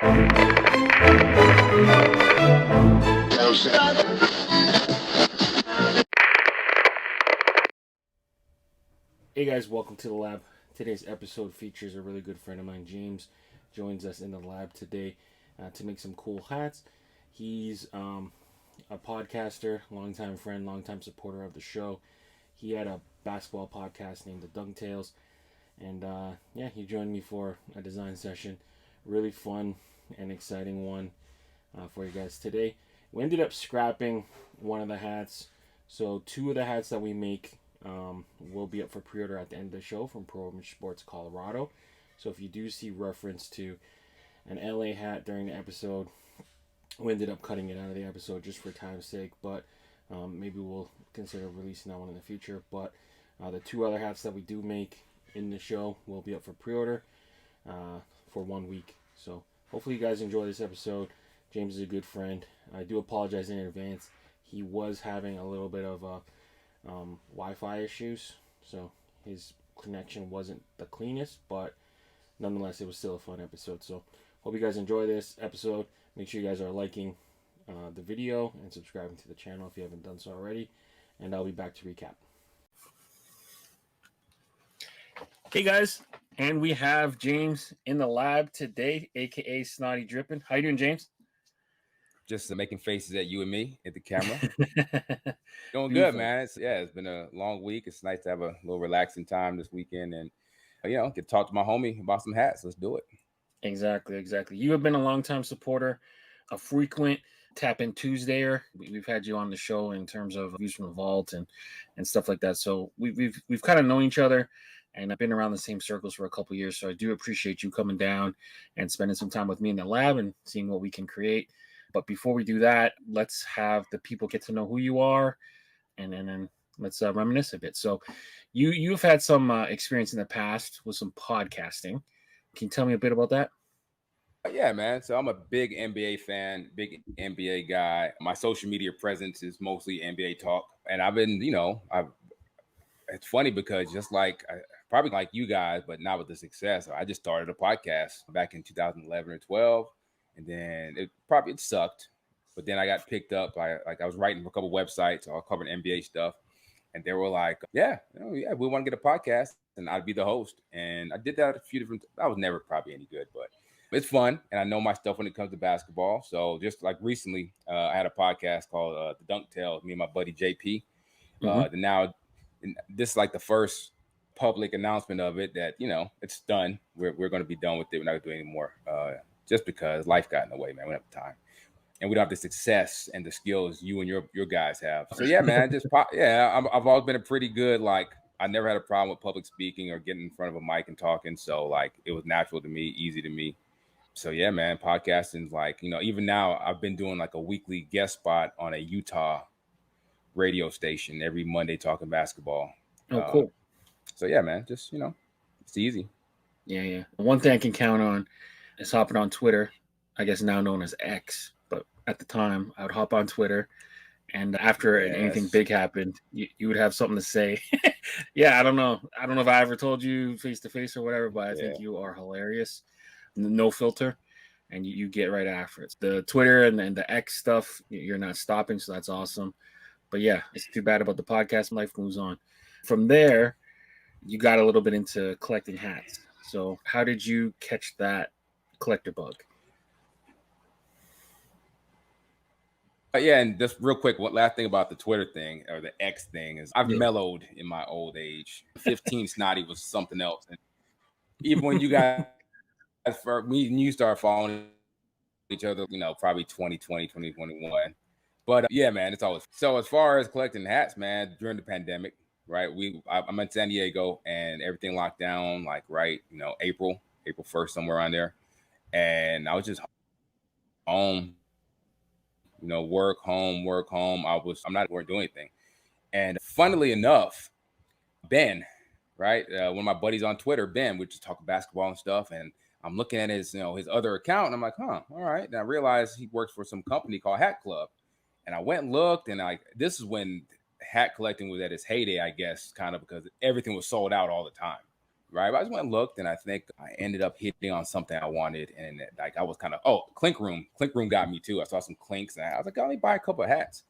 Hey guys, welcome to the lab. Today's episode features a really good friend of mine, James. Joins us in the lab today to make some cool hats. He's a podcaster, longtime friend, longtime supporter of the show. He had a basketball podcast named The Dunk Tales, and he joined me for a design session. Really fun and exciting one for you guys today. We ended up scrapping one of the hats, so two of the hats that we make will be up for pre-order at the end of the show from Pro Sports Colorado. So if you do see reference to an LA hat during the episode, we ended up cutting it out of the episode just for time's sake, but maybe we'll consider releasing that one in the future. But the two other hats that we do make in the show will be up for pre-order for 1 week. So hopefully you guys enjoy this episode. James is a good friend. I do apologize in advance. He was having a little bit of Wi-Fi issues, so his connection wasn't the cleanest, but nonetheless it was still a fun episode. So hope you guys enjoy this episode. Make sure you guys are liking the video and subscribing to the channel if you haven't done so already, and I'll be back to recap. Hey guys, and we have James in the lab today, aka Snottie Drippen. How you doing, James? Just making faces at you and me at the camera. Doing good, man. It's been a long week. It's nice to have a little relaxing time this weekend and, get to talk to my homie about some hats. Let's do it. Exactly. You have been a longtime supporter, a frequent Tap In Tuesdayer. We've had you on the show in terms of views from the vault and stuff like that. So we've kind of known each other, and I've been around the same circles for a couple of years. So I do appreciate you coming down and spending some time with me in the lab and seeing what we can create. But before we do that, let's have the people get to know who you are, and then let's reminisce a bit. So you've had some experience in the past with some podcasting. Can you tell me a bit about that? Yeah, man. So I'm a big NBA fan, big NBA guy. My social media presence is mostly NBA talk. And I've been, it's funny because just like, probably like you guys, but not with the success. I just started a podcast back in 2011 or 12. And then it sucked, but then I got picked up by I was writing for a couple websites, all covering NBA stuff, and they were like, we want to get a podcast, and I'd be the host. And I did that a few different. I was never probably any good, but it's fun, and I know my stuff when it comes to basketball. So just like recently, I had a podcast called The Dunk Tales. Me and my buddy JP. Now, this is like the first public announcement of it that it's done. We're going to be done with it. We're not going to do it anymore. Just because life got in the way, man. We don't have time, and we don't have the success and the skills you and your guys have. So yeah, man, I've always been a pretty good, I never had a problem with public speaking or getting in front of a mic and talking. So it was natural to me, easy to me. So yeah, man, podcasting's even now I've been doing a weekly guest spot on a Utah radio station every Monday talking basketball. Oh, cool. So yeah, man, just it's easy. Yeah. One thing I can count on is hopping on Twitter, I guess now known as X, but at the time I would hop on Twitter, and after anything big happened, you would have something to say. Yeah, I don't know if I ever told you face to face or whatever, but I think you are hilarious. No filter, and you get right after it. The Twitter and the X stuff, you're not stopping, so that's awesome. But yeah, it's too bad about the podcast. Life moves on. From there, you got a little bit into collecting hats. So how did you catch that collector bug? And just real quick, one last thing about the Twitter thing or the X thing is I've mellowed in my old age. 15 Snottie was something else. And even when you guys, you start following each other, probably 2020, 2021. But yeah, man, it's always. So as far as collecting hats, man, during the pandemic, right, I'm in San Diego and everything locked down, April 1st, somewhere around there. And I was just home, work, home. I'm not doing anything. And funnily enough, Ben, right, one of my buddies on Twitter, Ben, we just talk basketball and stuff. And I'm looking at his other account, and I'm like, all right. And I realized he works for some company called Hat Club. And I went and looked, and this is when hat collecting was at its heyday, I guess, kind of because everything was sold out all the time. right? But I just went and looked, and I think I ended up hitting on something I wanted, and like I was kind of Clink Room got me too. I saw some clinks, and I was like, let me buy a couple of hats.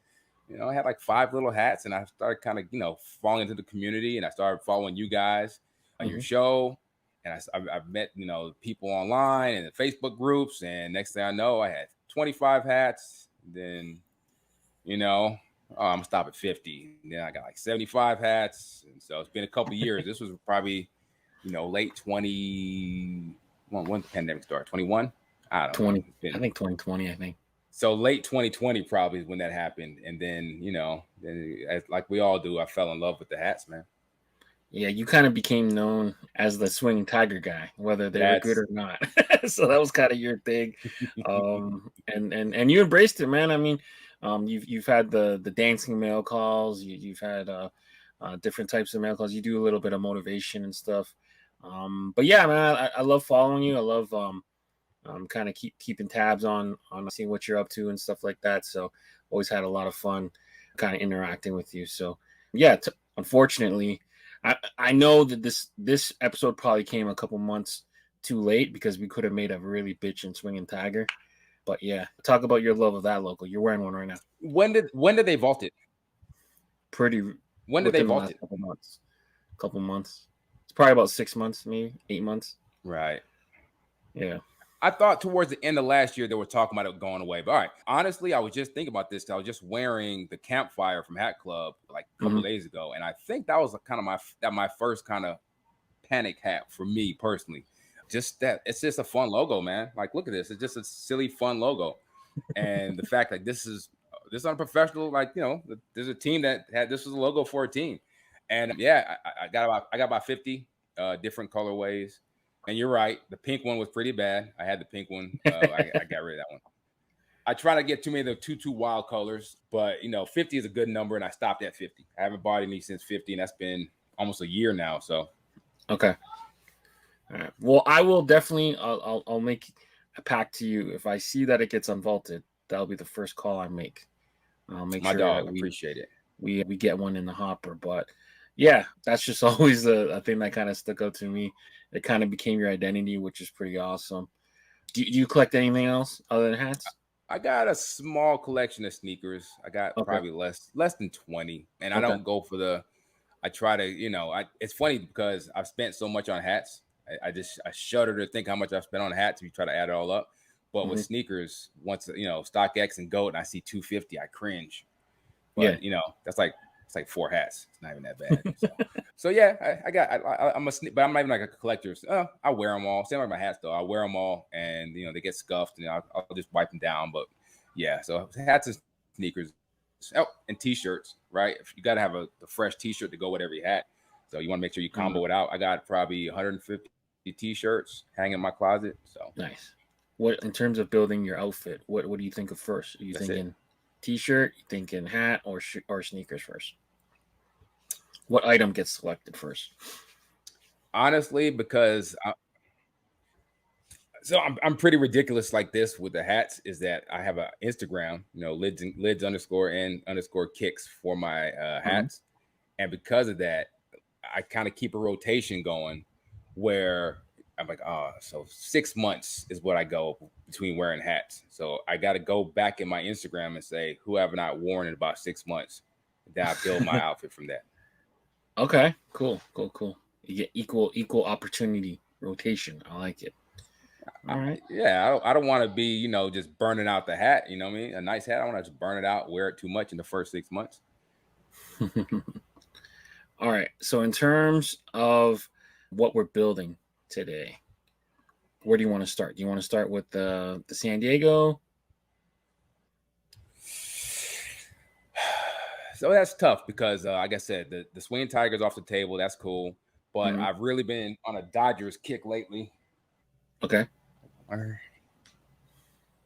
I had like 5 little hats, and I started kind of falling into the community, and I started following you guys on your show, and I've met people online and the Facebook groups, and next thing I know, I had 25 hats. Then I'm gonna stop at 50. And then I got like 75 hats, and so it's been a couple of years. This was probably late 20. When the pandemic started, 21. I don't 20. know. I think 2020. I think. So late 2020 probably is when that happened, and then like we all do, I fell in love with the hats, man. Yeah, you kind of became known as the swinging tiger guy, whether they were good or not. So that was kind of your thing, and you embraced it, man. I mean, you've had the dancing mail calls, you've had different types of mail calls. You do a little bit of motivation and stuff, but yeah, man, I love following you. I love kind of keeping tabs on seeing what you're up to and stuff like that. So always had a lot of fun kind of interacting with you. So yeah, unfortunately, I know that this episode probably came a couple months too late because we could have made a really bitchin' swinging tiger. But yeah, talk about your love of that logo. You're wearing one right now. When did they vault it? When did they vault it? Couple months. It's probably about 6 months, maybe 8 months. Right. Yeah. I thought towards the end of last year they were talking about it going away. But all right, honestly, I was just thinking about this. I was just wearing the campfire from Hat Club like a couple days ago, and I think that was kind of my first kind of panic hat for me personally. Just that it's just a fun logo, man. Like, look at this. It's just a silly, fun logo, and the fact that this is unprofessional. Like, there's a team that had this was a logo for a team, and yeah, I got about 50 different colorways. And you're right. The pink one was pretty bad. I had the pink one. I got rid of that one. I try to get too many of the two wild colors, but 50 is a good number, and I stopped at 50. I haven't bought any since 50, and that's been almost a year now. So, okay. All right. Well, I will definitely. I'll make a pact to you if I see that it gets unvaulted. That'll be the first call I make. I'll make my sure dog. that Appreciate it. We get one in the hopper, but. Yeah, that's just always a thing that kind of stuck out to me. It kind of became your identity, which is pretty awesome. Do you collect anything else other than hats? I got a small collection of sneakers. I got probably less than 20, and I don't go for the. I try to, it's funny because I've spent so much on hats. I shudder to think how much I've spent on hats if you try to add it all up. But with sneakers, once StockX and GOAT, and I see 250, I cringe. But that's like. It's like 4 hats. It's not even that bad. So yeah, I'm but I'm not even like a collector. I wear them all. Same like my hats though. I wear them all, and they get scuffed, and I'll just wipe them down. But yeah, so hats and sneakers, and t-shirts, right? If you got to have a fresh t-shirt to go with every hat, so you want to make sure you combo it out. I got probably 150 t-shirts hanging in my closet. So nice. What in terms of building your outfit? What do you think of first? Are you thinking t-shirt? You thinking hat or sneakers first? What item gets selected first? Honestly, because I'm pretty ridiculous like this with the hats. Is that I have an Instagram, lids _ kicks for my hats, and because of that, I kind of keep a rotation going where I'm like, so 6 months is what I go between wearing hats. So I got to go back in my Instagram and say, who have I not worn in about 6 months? Then I build my outfit from that. Okay, cool. You get equal opportunity rotation. I like it. All right. I don't want to be, just burning out the hat. You know what I mean? A nice hat, I want to just burn it out, wear it too much in the first 6 months. All right. So in terms of what we're building today, where do you want to start? Do you want to start with the San Diego? So that's tough because, like I said, the Swinging Tigers off the table. That's cool. But I've really been on a Dodgers kick lately. Okay.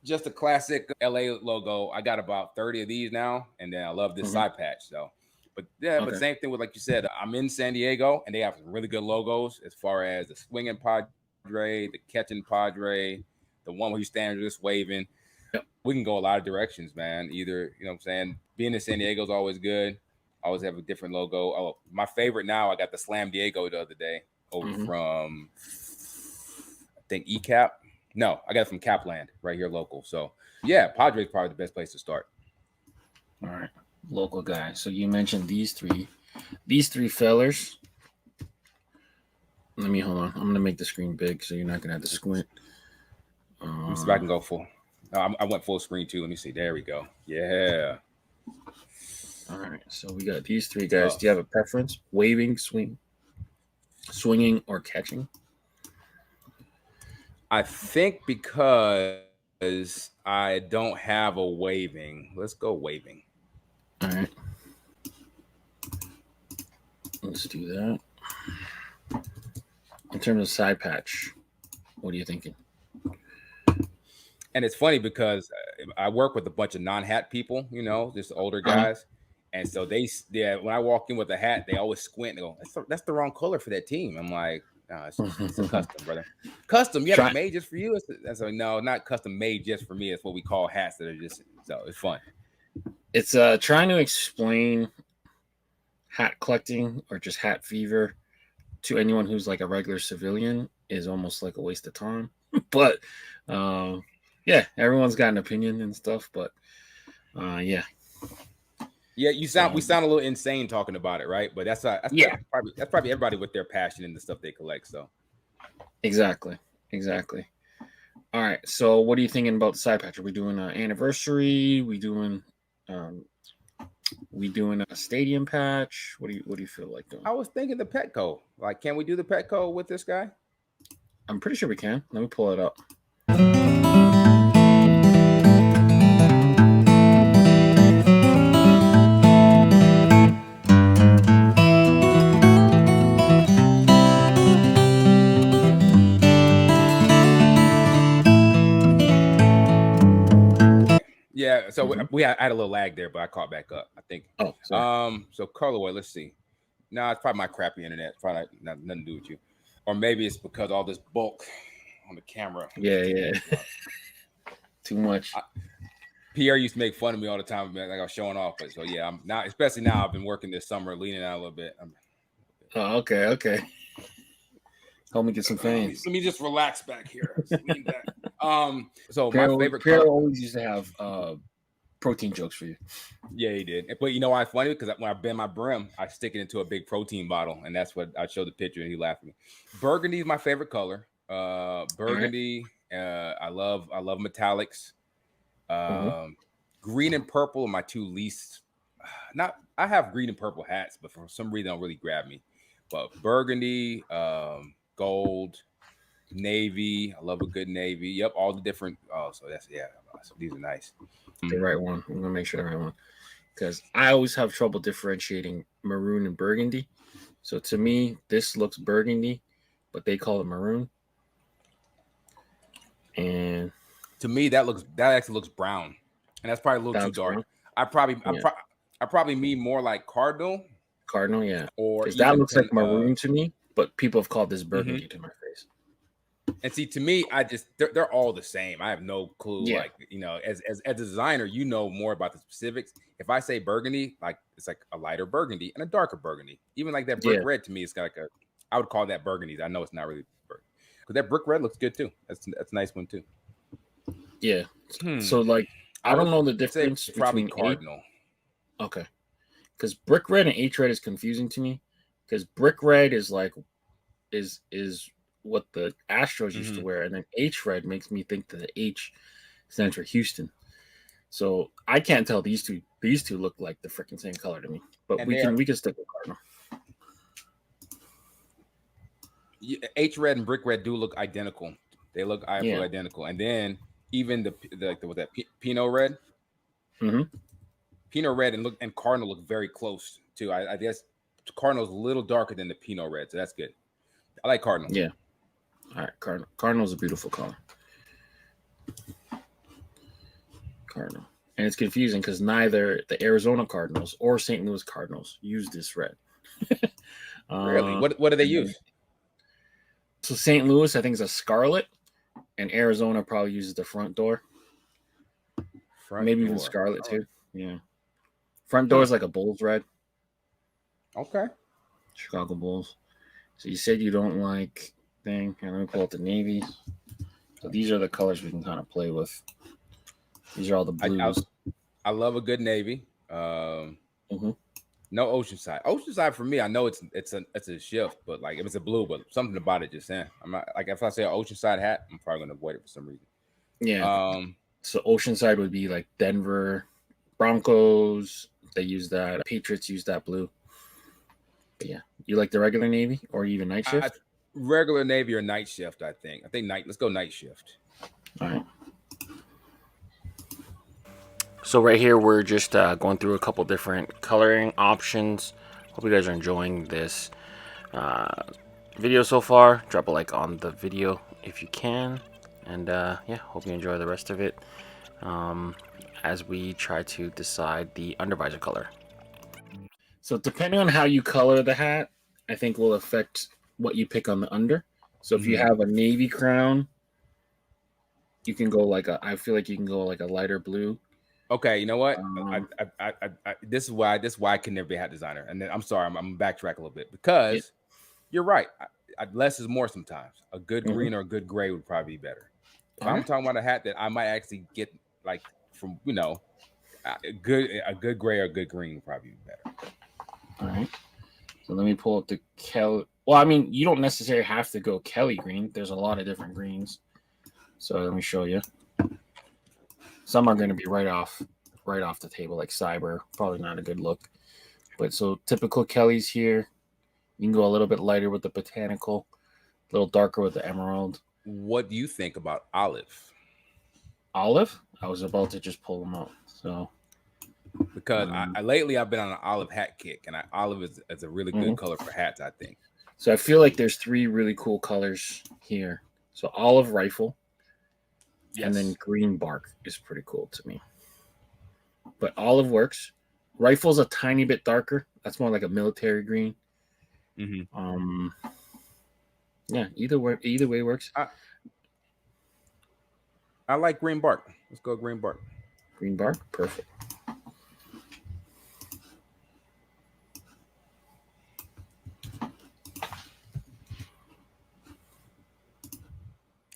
Just a classic LA logo. I got about 30 of these now. And then I love this side patch. So, but but same thing with, like you said, I'm in San Diego and they have really good logos as far as the Swinging Padre, the Catching Padre, the one where you stand just waving. We can go a lot of directions, man. Either, what I'm saying, being in San Diego is always good. I always have a different logo. Oh, my favorite now, I got the Slam Diego the other day over from, I think, ECAP. No, I got it from Capland right here local. So yeah, Padres probably the best place to start. All right, local guy. So you mentioned these three fellers. Let me hold on. I'm gonna make the screen big so you're not gonna have to squint. Let me see if I can go full. I went full screen too. Let me see. There we go. Yeah. All right. So we got these three guys. Do you have a preference? Waving, swinging, or catching? I think because I don't have a waving. Let's go waving. All right. Let's do that. In terms of side patch, what are you thinking? And it's funny because I work with a bunch of non-hat people, just older guys. And so when I walk in with a hat, they always squint and go, that's the wrong color for that team. I'm like, no, it's a custom, brother. Custom, yeah, it's made just for you. No, not custom made just for me. It's what we call hats that are just, so it's fun. It's trying to explain hat collecting or just hat fever to anyone who's like a regular civilian is almost like a waste of time. But yeah, everyone's got an opinion and stuff, but yeah. Yeah, we sound a little insane talking about it, right? But that's probably everybody with their passion and the stuff they collect. So exactly. All right. So what are you thinking about the side patch? Are we doing an anniversary? We doing a stadium patch? What do you feel like doing? I was thinking the Petco. Like, can we do the Petco with this guy? I'm pretty sure we can. Let me pull it up. Yeah, so we had a little lag there, but I caught back up, I think. Oh, sorry. So colorway, let's see. No, it's probably my crappy internet. It's probably nothing to do with you, or maybe it's because all this bulk on the camera. Yeah. Too much. Pierre used to make fun of me all the time, like I was showing off. But so yeah, I'm now, especially now. I've been working this summer, leaning out a little bit. Oh, okay. Help me get some fans. Let me just relax back here. Lean back. So Pierre, my favorite. Pierre always used to have protein jokes for you. Yeah, he did. But you know why it's funny? Because when I bend my brim, I stick it into a big protein bottle, and that's what I showed the picture, and he laughed at me. Burgundy is my favorite color. Burgundy. Right. I love metallics. Green and purple are my two least. I have green and purple hats, but for some reason, they don't really grab me. But burgundy, gold, navy. I love a good navy. Yep, all the different. Oh, so so these are nice. The right one. I'm gonna make sure the right one, because I always have trouble differentiating maroon and burgundy. So to me, this looks burgundy, but they call it maroon. And to me, that actually looks brown, and that's probably a little too dark. Brown? I probably mean more like cardinal. Cardinal, yeah. Or that looks like maroon to me, but people have called this burgundy to my face. And see, to me, they're all the same. I have no clue. Yeah. Like, as a designer, more about the specifics. If I say burgundy, like it's like a lighter burgundy and a darker burgundy. Even like that brick red to me, it's got like I would call that burgundy. I know it's not really burgundy, because that brick red looks good too. That's a nice one too. Yeah. So like I don't know the difference probably between cardinal. Okay. Because brick red and H red is confusing to me. Because brick red is like is what the Astros used to wear, and then H red makes me think that the H stands for Houston. So I can't tell these two. These two look like the freaking same color to me. But we can stick with cardinal. H red and brick red do look identical. They look identical, and then even the Pinot red. Pinot red and cardinal look very close too. I guess cardinal's a little darker than the Pinot red, so that's good. I like cardinal. Yeah. All right, cardinal. Cardinal's a beautiful color. Cardinal, and it's confusing because neither the Arizona Cardinals or St. Louis Cardinals use this red. Really? What do they use? So St. Louis, I think, is a scarlet, and Arizona probably uses the front door. Maybe even scarlet too. Yeah. Front door is like a Bulls red. Okay. Chicago Bulls. So you said you don't like thing. And let me pull out the navy. So these are the colors we can kind of play with. These are all the I I, blues. I love a good navy. Mm-hmm. No Oceanside. Oceanside for me, I know it's a shift, but like if it's a blue, but something about it just saying. I'm not like if I say an Oceanside hat, I'm probably gonna avoid it for some reason. Yeah. Um, So Oceanside would be like Denver Broncos. They use that. Patriots use that blue. But yeah. You like the regular navy or even night I shift? regular navy or night shift. I think night. Let's go night shift. All right. So right here we're just going through a couple different coloring options. Hope you guys are enjoying this video so far. Drop a like on the video if you can, and yeah, hope you enjoy the rest of it as we try to decide the undervisor color. So depending on how you color the hat, I think will affect what you pick on the under. So if you have a navy crown, you can go like I feel like you can go like a lighter blue. Okay, you know what? This is why I can never be a hat designer. And then I'm sorry, I'm backtrack a little bit Yeah. because you're right. Less is more sometimes. A good Mm-hmm. green or a good gray would probably be better. If All I'm right. talking about a hat that I might actually get like from a good gray or a good green would probably be better. All right. So let me pull up the Kelly. Well, I mean, you don't necessarily have to go Kelly green. There's a lot of different greens. So let me show you. Some are going to be right off the table, like Cyber. Probably not a good look. But so typical Kelly's here. You can go a little bit lighter with the botanical, a little darker with the emerald. What do you think about olive? Olive? I was about to just pull them out. So Because lately I've been on an olive hat kick, and olive is a really good color for hats, I think. So I feel like there's three really cool colors here. So olive rifle, Yes. and then green bark is pretty cool to me. But olive works. Rifle's a tiny bit darker. That's more like a military green. Mm-hmm. Yeah, either way works. I like green bark. Let's go green bark. Green bark, perfect.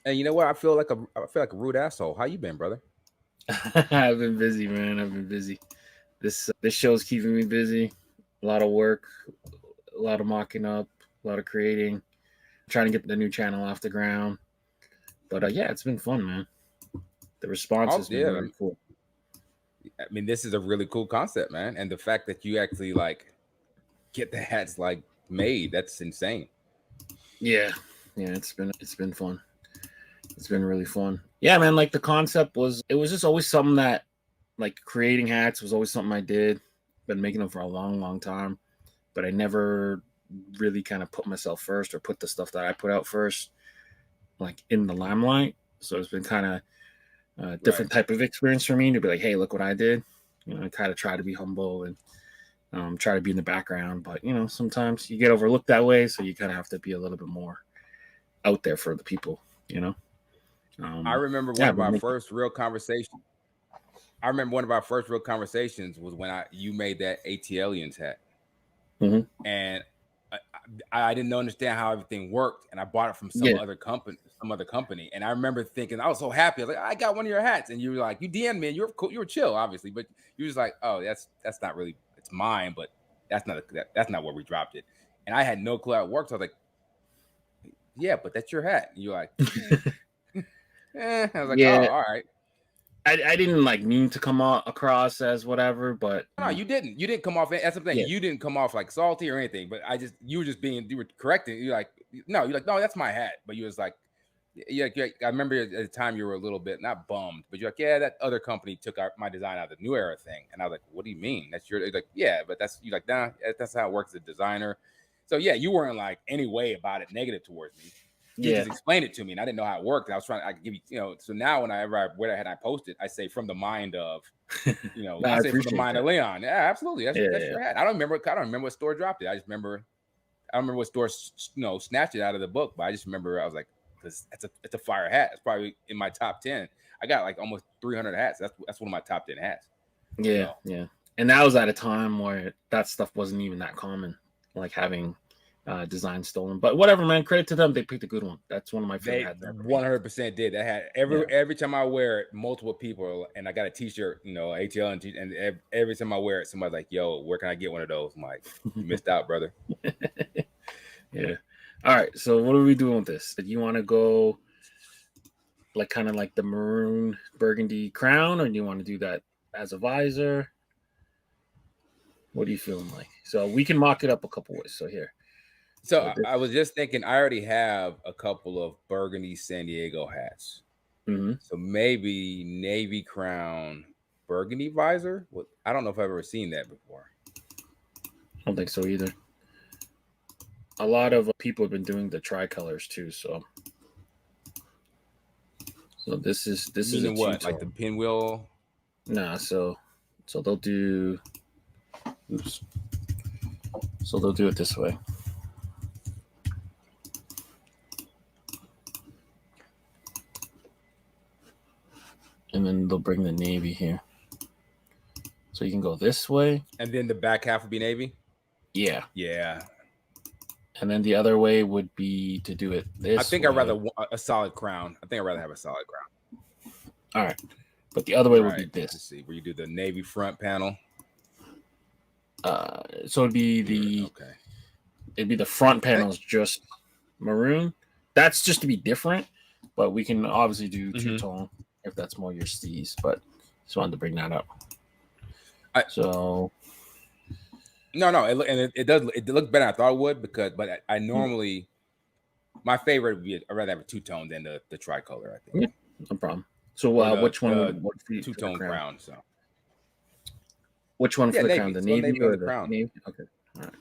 And you know what? I feel like a rude asshole. How you been, brother? I've been busy, man. I've been busy. This show's keeping me busy. A lot of work, a lot of mocking up, a lot of creating, trying to get the new channel off the ground. But yeah, it's been fun, man. The response has been very cool. I mean, this is a really cool concept, man. And the fact that you actually like get the hats like made, that's insane. Yeah, it's been fun. It's been really fun. Yeah, man. Like the concept was just always something that, like, creating hats was always something I did. Been making them for a long, long time, but I never really kind of put myself first or put the stuff that I put out first, like, in the limelight. So it's been kind of a different type of experience for me to be like, hey, look what I did. I kind of try to be humble and try to be in the background, but sometimes you get overlooked that way, so you kind of have to be a little bit more out there for the people. I remember one of our first real conversations. I remember one of our first real conversations was when you made that ATLiens hat, and I didn't understand how everything worked, and I bought it from some other company, and I remember thinking I was so happy. I was like, I got one of your hats, and you were like, you DM'd me, and you were cool, you were chill, obviously, but you were just like, oh, that's not really, it's mine, but that's not where we dropped it, and I had no clue how it worked. So I was like, yeah, but that's your hat, and you're like, I was like, oh, all right. I didn't like mean to come across as whatever, but no, you didn't come off. That's the thing. Yeah. You didn't come off like salty or anything, but you were correcting. You're like, no, that's my hat. But you was like, yeah, I remember at the time you were a little bit not bummed, but you're like, yeah, that other company took my design out of the New Era thing, and I was like, what do you mean? That's your like, yeah, but you're like, nah, that's how it works as a designer. So yeah, you weren't like any way about it negative towards me. You just explained it to me, and I didn't know how it worked. I was trying. I could give you, So now whenever I post it, I say from the mind of, I say from the mind of Leon. Yeah, absolutely. That's your hat. I don't remember what store dropped it. I don't remember what store snatched it out of the book, but I just remember I was like, because it's a fire hat. It's probably in my top 10. I got like almost 300 hats. That's one of my top 10 hats. Yeah, so. Yeah. And that was at a time where that stuff wasn't even that common, like having design stolen. But whatever, man. Credit to them. They picked a good one. That's one of my favorite They hats ever. 100% did. That had every time I wear it, multiple people, and I got a T-shirt, ATL, and every time I wear it, somebody's like, "Yo, where can I get one of those?" I'm like, "You missed out, brother." Yeah. All right. So what are we doing with this? Do you want to go like kind of like the maroon burgundy crown, or do you want to do that as a visor? What are you feeling like? So we can mock it up a couple ways. So here. So I was just thinking, I already have a couple of burgundy San Diego hats. Mm-hmm. So maybe navy crown, burgundy visor. I don't know if I've ever seen that before. I don't think so either. A lot of people have been doing the tricolors too. So this is Meaning a what? Like the pinwheel? Nah. So they'll do. Oops. So they'll do it this way. And then they'll bring the navy here. So you can go this way. And then the back half would be navy? Yeah. Yeah. And then the other way would be to do it this I think way. I'd rather a solid crown. I think I'd rather have a solid crown. All right. But the other way would be this. Let's see, where you do the navy front panel. So it'd be it'd be the front panels just maroon. That's just to be different, but we can obviously do two-tone if that's more your steez. But just wanted to bring that up. It looks better than I thought it would but I normally my favorite would be I'd rather have a two-tone than the tricolor, I think. Yeah, no problem. So which one would work for you? Two-tone crown. So which one for the crown? The navy or the crown? Navy? Okay. All right.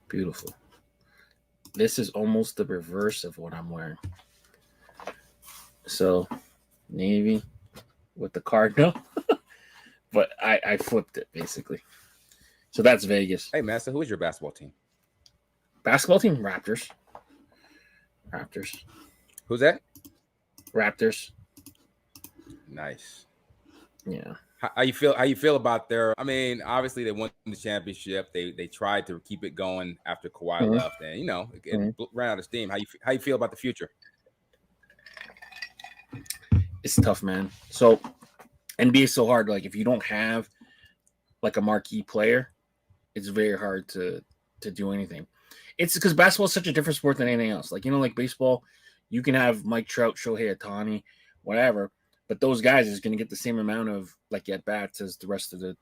Beautiful. This is almost the reverse of what I'm wearing. So, navy with the cardinal, but I flipped it basically. So that's Vegas. Hey, man. So who is your basketball team? Basketball team, Raptors. Who's that? Raptors. Nice. Yeah. How you feel about their? I mean, obviously they won the championship. They tried to keep it going after Kawhi left, and it ran out of steam. How you feel about the future? It's tough, man. So NBA is so hard. Like if you don't have like a marquee player, it's very hard to do anything. It's because basketball is such a different sport than anything else. Like like baseball, you can have Mike Trout, Shohei Ohtani, whatever. But those guys is going to get the same amount of like at bats as the rest of the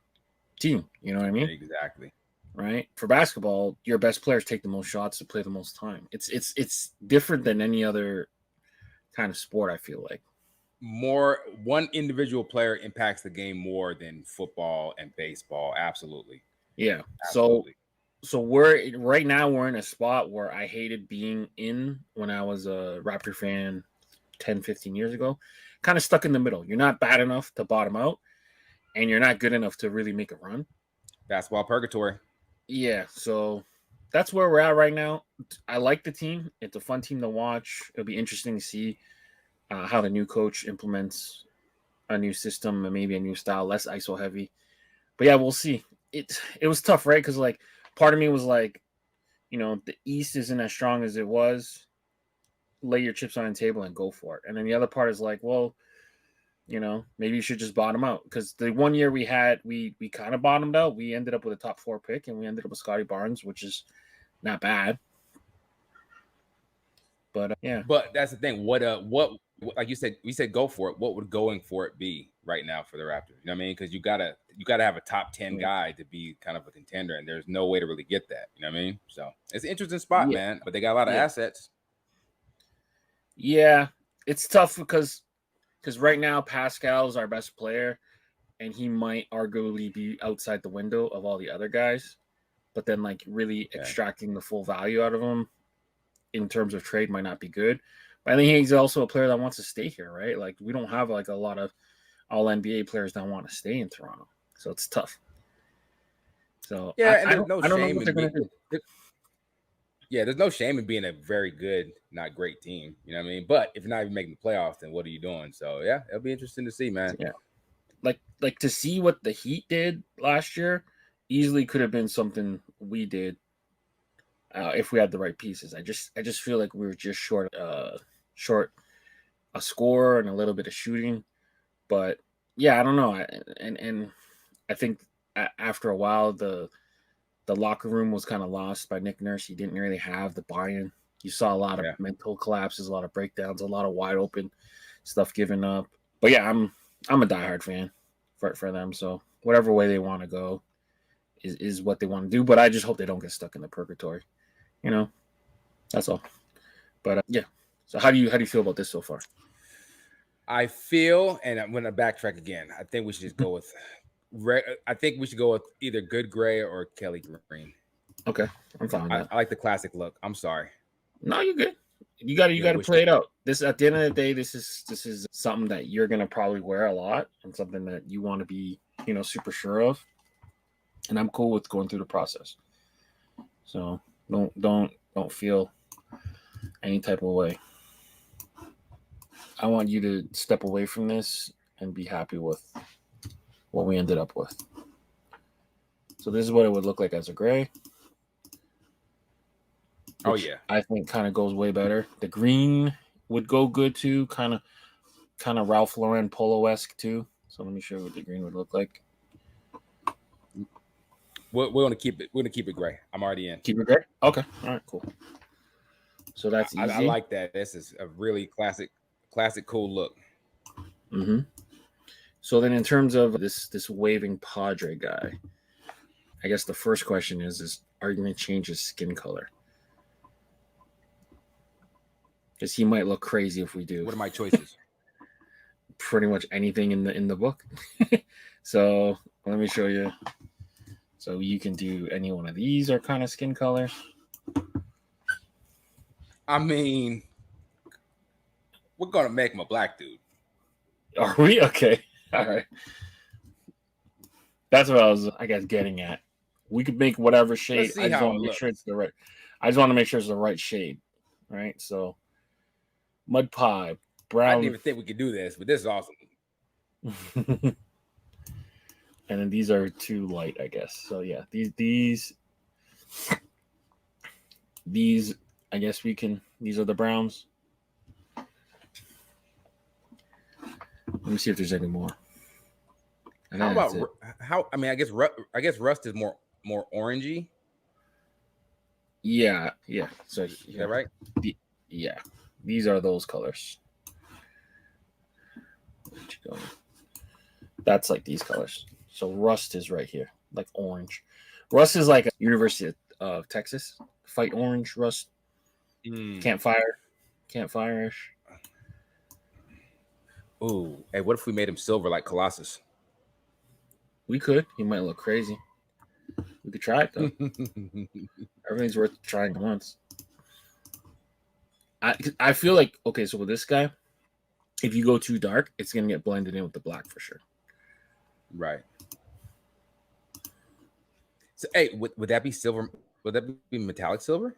team. You know what I mean? Exactly. Right. For basketball, your best players take the most shots to play the most time. It's different than any other kind of sport. I feel like one individual player impacts the game more than football and baseball. Absolutely. Yeah. Absolutely. So we're in a spot where I hated being in when I was a Raptor fan 10, 15 years ago. Kind of stuck in the middle. You're not bad enough to bottom out, and you're not good enough to really make a run. Basketball purgatory. Yeah, so that's where we're at right now. I like the team. It's a fun team to watch. It'll be interesting to see how the new coach implements a new system and maybe a new style, less ISO heavy. But yeah, we'll see. It was tough, right? Because like part of me was like, the East isn't as strong as it was. Lay your chips on the table and go for it. And then the other part is like, well, maybe you should just bottom out. Because the 1 year we had, we kind of bottomed out. We ended up with a top 4 pick, and we ended up with Scottie Barnes, which is not bad. But yeah. But that's the thing. What like you said, we said go for it. What would going for it be right now for the Raptors? You know what I mean? Because you gotta have a top 10 guy to be kind of a contender, and there's no way to really get that. You know what I mean? So it's an interesting spot, man. But they got a lot of assets. Yeah, it's tough because right now Pascal's our best player, and he might arguably be outside the window of all the other guys. But then, like, really extracting the full value out of him in terms of trade might not be good. But I think he's also a player that wants to stay here, right? Like, we don't have like a lot of all NBA players that want to stay in Toronto, so it's tough. So yeah, and I don't know what they're going to do. Yeah, there's no shame in being a very good, not great team. You know what I mean? But if you're not even making the playoffs, then what are you doing? So yeah, it'll be interesting to see, man. Yeah, like to see what the Heat did last year, easily could have been something we did if we had the right pieces. I just feel like we were just short a score and a little bit of shooting. But yeah, I don't know. And I think after a while the locker room was kind of lost by Nick Nurse. He didn't really have the buy-in. You saw a lot of mental collapses, a lot of breakdowns, a lot of wide open stuff given up. But yeah, I'm a diehard fan for them. So whatever way they want to go is what they want to do. But I just hope they don't get stuck in the purgatory. You know, that's all. But yeah. So how do you feel about this so far? I feel, and I'm going to backtrack again. I think we should just go with. I think we should go with either Good Gray or Kelly Green. Okay, I'm fine with that. I like the classic look. I'm sorry. No, you're good. You got to play it out. This at the end of the day, this is something that you're gonna probably wear a lot and something that you want to be, super sure of. And I'm cool with going through the process. So don't feel any type of way. I want you to step away from this and be happy with what we ended up with. So this is what it would look like as a gray. Oh yeah, I think kind of goes way better. The green would go good too, kind of Ralph Lauren polo-esque too. So let me show you what the green would look like. We're gonna keep it. We're gonna keep it gray. I'm already in. Keep it gray. Okay. All right. Cool. So that's easy. I like that. This is a really classic, cool look. Mm-hmm. So then, in terms of this waving Padre guy, I guess the first question is are you going to change his skin color? Because he might look crazy if we do. What are my choices? Pretty much anything in the book. So let me show you. So you can do any one of these are kind of skin color. I mean, we're gonna make him a black dude. Are we? Okay. All right. That's what I was, I guess, getting at. We could make whatever shade. I just want to make sure it's the right. I just want to make sure it's the right shade, right? So, mud pie, brown. I didn't even think we could do this, but this is awesome. And then these are too light, I guess. So yeah, these, I guess we can. These are the browns. Let me see if there's any more. How about how? I mean, I guess rust is more orangey. Yeah. So is that right? Yeah, these are those colors. That's like these colors. So rust is right here, like orange. Rust is like a University of Texas fight orange rust. Campfire-ish. Ooh, hey, what if we made him silver like Colossus? We could. He might look crazy. We could try it though. Everything's worth trying once. I feel like, okay, so with this guy, if you go too dark, it's gonna get blended in with the black for sure. Right. So, hey, would that be silver? Would that be metallic silver?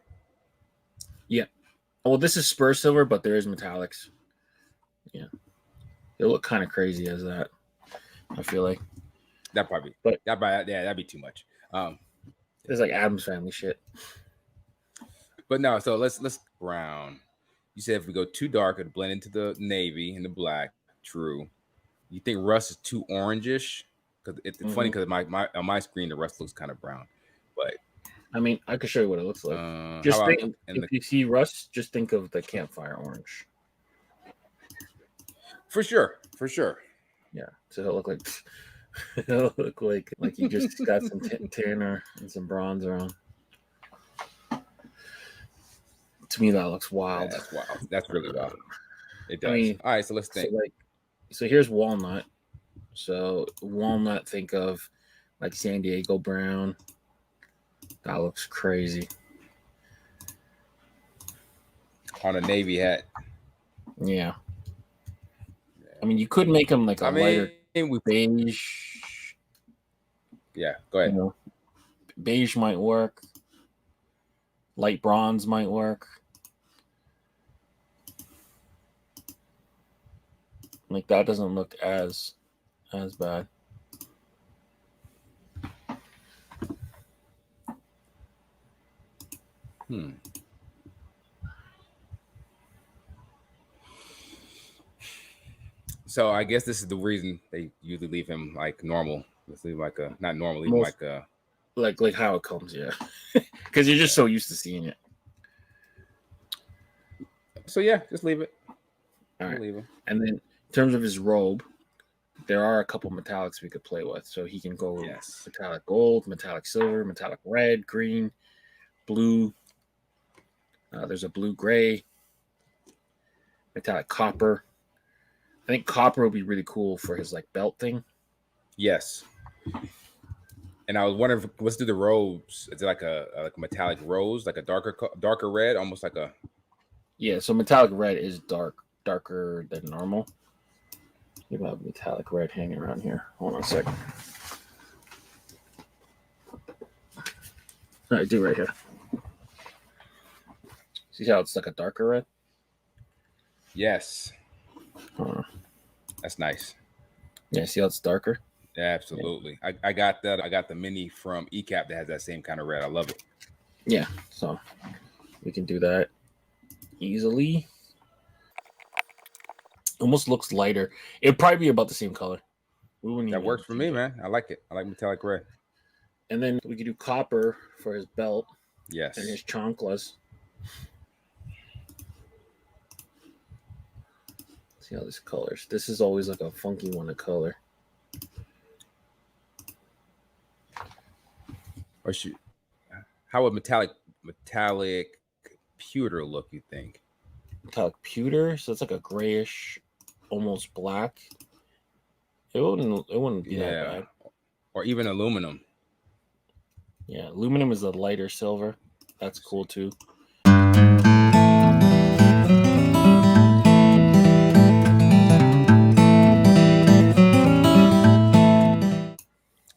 Yeah. Well, this is Spur silver, but there is metallics. Yeah. It'll look kind of crazy as that. I feel like. That'd be too much. It's like Addams Family shit. But no, so let's brown. You said if we go too dark, it'll blend into the navy and the black. True. You think rust is too orangish? Because it's funny because on my screen the rust looks kind of brown. But I mean, I could show you what it looks like. Just think, if you see rust, just think of the campfire orange. For sure. Yeah. So it'll look like you just got some tanner and some bronzer on. To me, that looks wild. Yeah, that's wild. That's really wild. It does. I mean, all right, so let's think. So here's walnut. So walnut, think of like San Diego brown. That looks crazy. On a navy hat. Yeah. I mean, you could make them like a lighter beige. Yeah, go ahead. Beige might work. Light bronze might work. Like that doesn't look as bad. So I guess this is the reason they usually leave him like normal. Let's leave like a not normal, leave him like a like how it comes, yeah. Because you're just so used to seeing it. So yeah, just leave it. All right. Leave him. And then in terms of his robe, there are a couple metallics we could play with. So he can go metallic gold, metallic silver, metallic red, green, blue. There's a blue gray, metallic copper. I think copper would be really cool for his like belt thing. Yes. And I was wondering, let's do the robes. Is it like a metallic rose, like a darker red, almost like a. Yeah, so metallic red is darker than normal. You have metallic red hanging around here. Hold on a second. I do right here. See how it's like a darker red? Yes. That's nice. Yeah, see how it's darker? Yeah, absolutely. Yeah. I got that. I got the mini from ECAP that has that same kind of red. I love it. Yeah, so we can do that easily. Almost looks lighter. It'd probably be about the same color. That works for me, man. I like it. I like metallic red. And then we could do copper for his belt. Yes. And his chanclas. See how this colors. This is always like a funky one to color. Or shoot, how would metallic pewter look? You think? Metallic pewter, so it's like a grayish, almost black. It wouldn't be that bad. Or even aluminum. Yeah, aluminum is a lighter silver. That's cool too.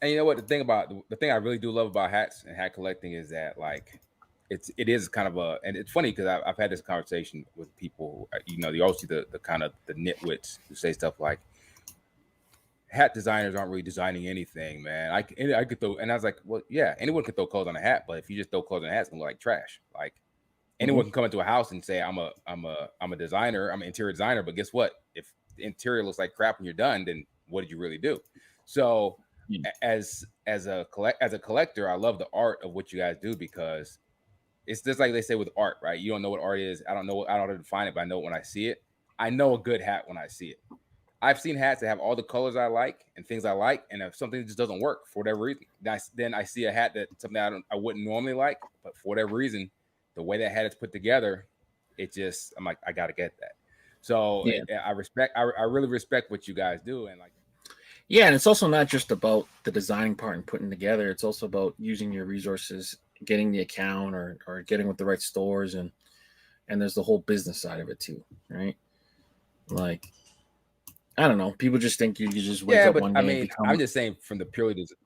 And you know what? The thing I really do love about hats and hat collecting is that like it is kind of and it's funny because I've had this conversation with people. You always see the kind of the nitwits who say stuff like, hat designers aren't really designing anything, man. I could throw, and I was like, well, yeah, anyone can throw clothes on a hat, but if you just throw clothes on a hat, it's gonna look like trash. Like anyone can come into a house and say, I'm a designer, I'm an interior designer, but guess what? If the interior looks like crap when you're done, then what did you really do? So as a collector, I love the art of what you guys do because it's just like they say with art, right? You don't know what art is. I don't know how to define it, but I know it when I see it. I know a good hat when I see it. I've seen hats that have all the colors I like and things I like, and if something just doesn't work for whatever reason, then I see a hat that something I wouldn't normally like, but for whatever reason, the way that hat is put together, I'm like, I gotta get that. So I really respect what you guys do, and like. Yeah, and it's also not just about the designing part and putting together. It's also about using your resources, getting the account or getting with the right stores, and there's the whole business side of it too, right? Like, I don't know. People just think you just wake up one day. I mean, I'm just saying from the purely design.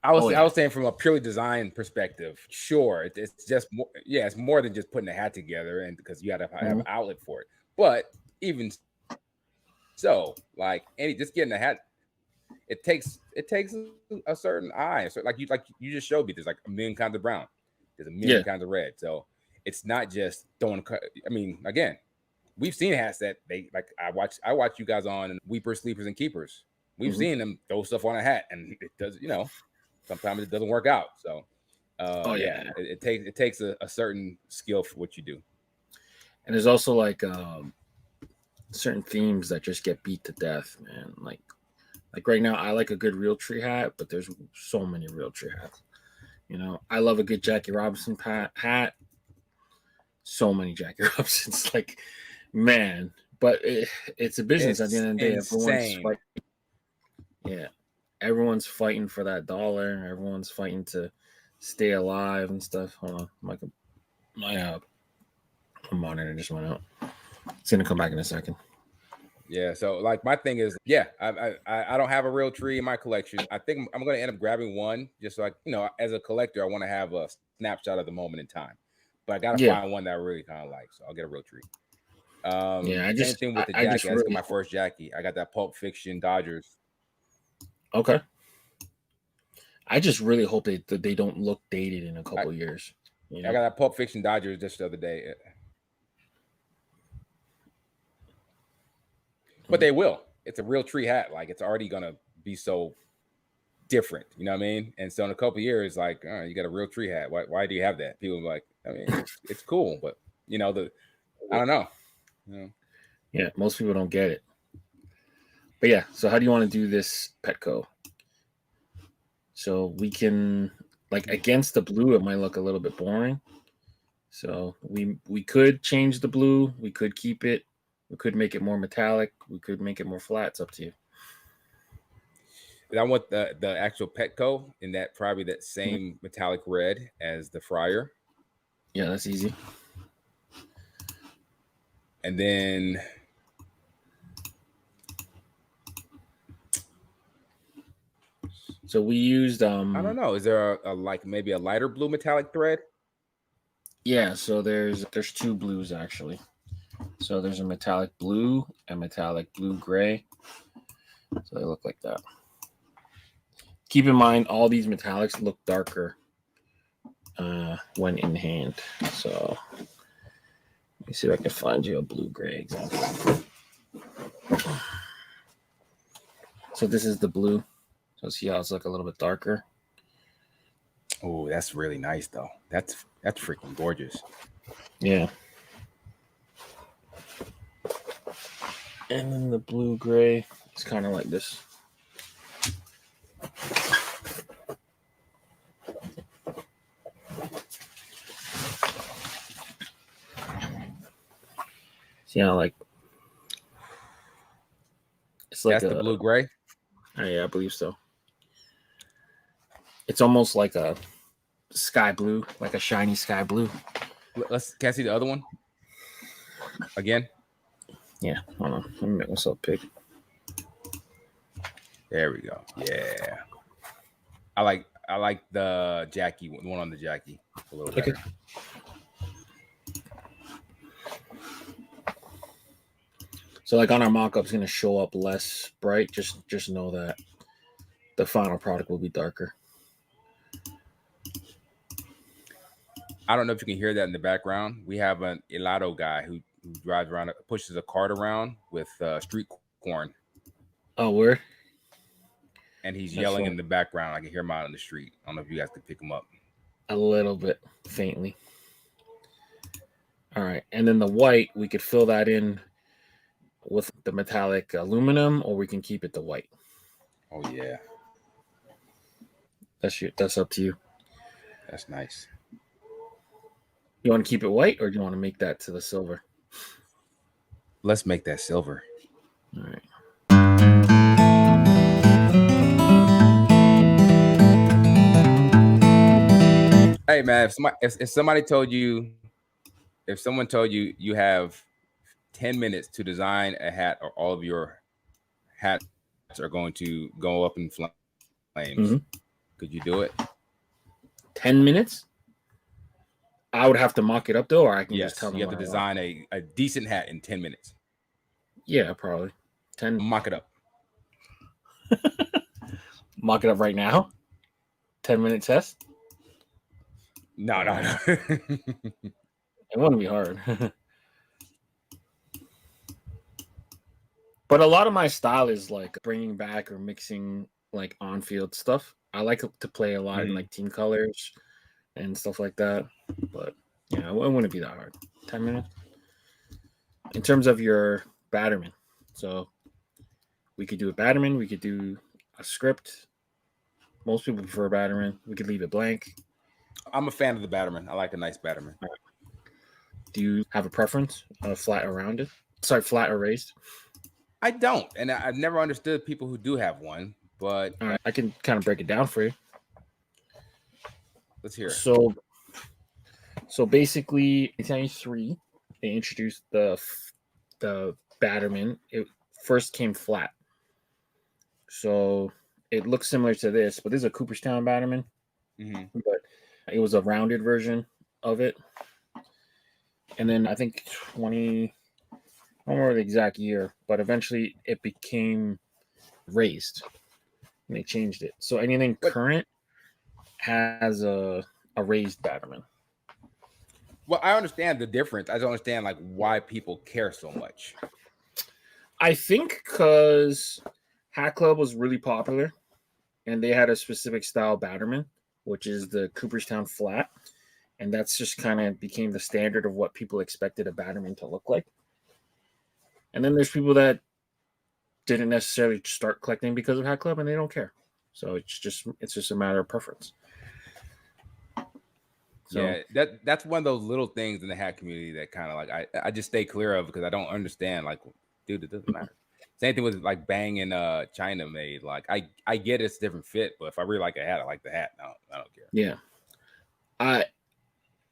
I was saying from a purely design perspective, sure, it's just more, it's more than just putting a hat together, and because you got to have an outlet for it. But even so, like just getting a hat, it takes a certain eye. So like you just showed me, there's like a million kinds of brown, there's a million kinds of red. So it's not just throwing. I mean, again, we've seen hats that they like. I watch you guys on Weepers, Sleepers, and Keepers. We've seen them throw stuff on a hat, and it does. Sometimes it doesn't work out. So, it takes a certain skill for what you do. And there's also like certain themes that just get beat to death, man. Like right now, I like a good Realtree hat, but there's so many Realtree hats. I love a good Jackie Robinson hat. So many Jackie Robinsons, like, man. But it's a business at the end of the day. Everyone's fighting. Everyone's fighting for that dollar. Everyone's fighting to stay alive and stuff. Hold on, my monitor just went out. It's gonna come back in a second. Yeah. So like my thing is, yeah, I don't have a real tree in my collection. I think I'm going to end up grabbing one just like, as a collector, I want to have a snapshot of the moment in time. But I got to Yeah. find one that I really kind of like. So I'll get a real tree. Same thing with the I Jackie. just I just got really my first Jackie. I got that Pulp Fiction Dodgers. okay. I just really hope that they don't look dated in a couple of years. I got that Pulp Fiction Dodgers just the other day. But they will. It's a real tree hat. Like it's already gonna be so different. You know what I mean? And so in a couple of years, like, you got a real tree hat. Why do you have that? People are like, I mean, it's cool, but I don't know. Yeah, most people don't get it. But yeah, so how do you want to do this, Petco? So we can like against the blue, it might look a little bit boring. So we could change the blue. We could keep it. We could make it more metallic. We could make it more flat. It's up to you. I want the actual Petco in that same metallic red as the Fryer. Yeah, that's easy. And then so we used I don't know. Is there a like maybe a lighter blue metallic thread? Yeah, so there's two blues actually. So there's a metallic blue and metallic blue gray. So they look like that. Keep in mind, all these metallics look darker when in hand. So let me see if I can find you a blue gray example. So this is the blue. So see how it's like a little bit darker. Oh, that's really nice though. That's freaking gorgeous. Yeah. And then the blue gray is kind of like this. See how like it's like that's the blue gray. Oh, yeah, I believe so. It's almost like a sky blue, like a shiny sky blue. Can I see the other one again? Yeah, hold on. Let me make myself pick. There we go. Yeah, I like the Jackie one on the Jackie a little better. Okay. So like on our mock-up, it's going to show up less bright. Just know that the final product will be darker. I don't know if you can hear that in the background. We have an Elado guy who drives around, pushes a cart around with street corn. Oh, where? And he's yelling in the background. I can hear him out on the street. I don't know if you guys could pick him up. A little bit faintly. All right. And then the white, we could fill that in with the metallic aluminum, or we can keep it the white. Oh, yeah. That's up to you. That's nice. You want to keep it white, or do you want to make that to the silver? Let's make that silver. All right. Hey man, if someone told you you have 10 minutes to design a hat, or all of your hats are going to go up in flames, could you do it? 10 minutes? I would have to mock it up though, or I can just tell them. You have to design a decent hat in 10 minutes. Yeah, probably 10. Mock it up. Mock it up right now. 10-minute test. No. It wouldn't be hard. But a lot of my style is like bringing back or mixing like on-field stuff. I like to play a lot in like team colors and stuff like that. But yeah, it wouldn't be that hard. 10 minutes. In terms of your Batterman, so we could do a Batterman. We could do a script. Most people prefer Batterman. We could leave it blank. I'm a fan of the Batterman. I like a nice Batterman. Right. Do you have a preference? Flat or rounded? Sorry, flat or raised? I don't, and I've never understood people who do have one. But all right, I can kind of break it down for you. Let's hear it. So basically, in '93, they introduced the Batterman. It first came flat. So it looks similar to this, but this is a Cooperstown Batterman. But it was a rounded version of it. And then I think I don't remember the exact year, but eventually it became raised. And they changed it. So anything current has a raised Batterman. Well, I understand the difference. I don't understand like why people care so much. I think because Hat Club was really popular, and they had a specific style Batterman, which is the Cooperstown flat, and that's just kind of became the standard of what people expected a Batterman to look like. And then there's people that didn't necessarily start collecting because of Hat Club, and they don't care. So it's just a matter of preference. So, yeah, that's one of those little things in the hat community that kind of like I just stay clear of because I don't understand. Like, dude, it doesn't matter. Same thing with like Bang and China made. Like, I get it's a different fit, but if I really like a hat, I like the hat. No, I don't care. Yeah,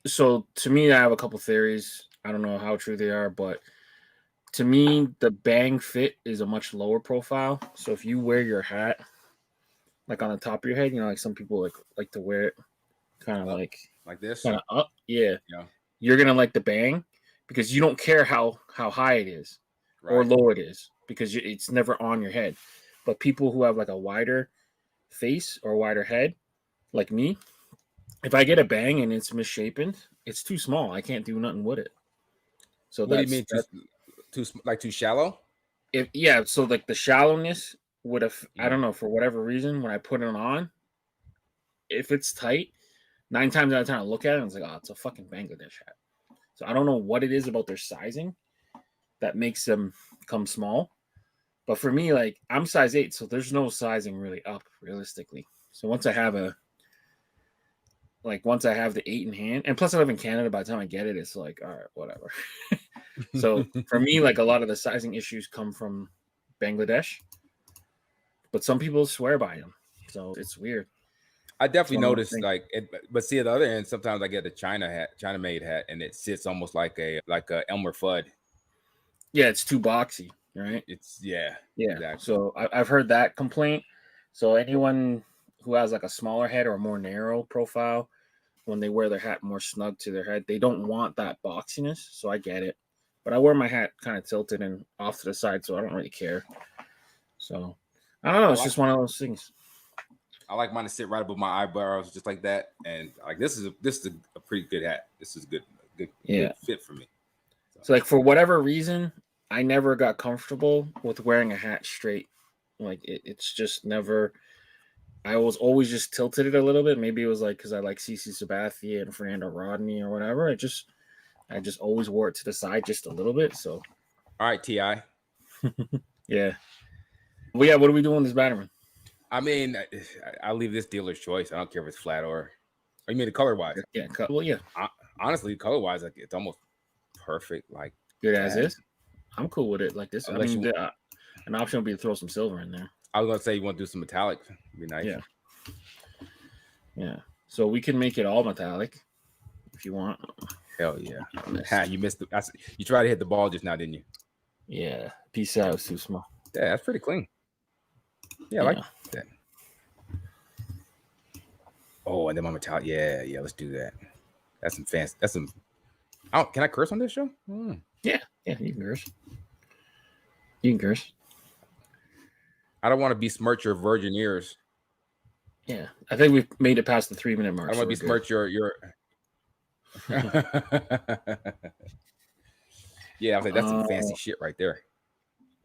so to me, I have a couple theories. I don't know how true they are, but to me, the Bang fit is a much lower profile. So if you wear your hat like on the top of your head, you know, like some people like to wear it kind of like this, kind of up. Yeah, you're gonna like the Bang because you don't care how high it is or low it is because it's never on your head. But people who have like a wider face or wider head, like me, if I get a Bang and it's misshapen, it's too small. I can't do nothing with it. So what do you mean too shallow? So like the shallowness would have I don't know, for whatever reason, when I put it on, if it's tight, 9 times out of 10 I look at it and it's like, oh, it's a fucking Bangladesh hat. So I don't know what it is about their sizing that makes them come small. But for me, like I'm size 8, so there's no sizing really up realistically. So once I have the 8 in hand, and plus I live in Canada, by the time I get it, it's like, all right, whatever. So for me, like a lot of the sizing issues come from Bangladesh, but some people swear by them. So it's weird. I definitely noticed but see at the other end, sometimes I get a China made hat, and it sits almost like a Elmer Fudd. Yeah, it's too boxy, right? Yeah. Exactly. So I've heard that complaint. So anyone who has like a smaller head or a more narrow profile, when they wear their hat more snug to their head, they don't want that boxiness. So I get it. But I wear my hat kind of tilted and off to the side, so I don't really care. So I don't know. It's just one of those things. I like mine to sit right above my eyebrows, just like that. And like this is a pretty good hat. This is good fit for me. So like for whatever reason, I never got comfortable with wearing a hat straight. Like it's just never. I was always just tilted it a little bit. Maybe it was like because I like CC Sabathia and Fernando Rodney or whatever. I just always wore it to the side just a little bit. So, all right, Ti. Yeah. Well, yeah. What are we doing with this Batterman? I mean, I'll leave this dealer's choice. I don't care if it's flat or you mean the color wise? Yeah. Well, yeah. Honestly, color wise, like it's almost perfect. Like good as is. I'm cool with it like this. Unless an option would be to throw some silver in there. I was gonna say you want to do some metallic. It'd be nice. Yeah. Yeah. So we can make it all metallic if you want. Hell yeah. You missed you tried to hit the ball just now, didn't you? Yeah. Piece out was too small. Yeah, that's pretty clean. Yeah, I like that. Oh, and then my metallic. Yeah, let's do that. That's some fancy. That's some. Can I curse on this show? Yeah, you can curse. You can curse. I don't want to besmirch your virgin ears. Yeah, I think we've made it past the 3-minute mark. I don't want to besmirch your. Yeah, I was like, that's some fancy shit right there.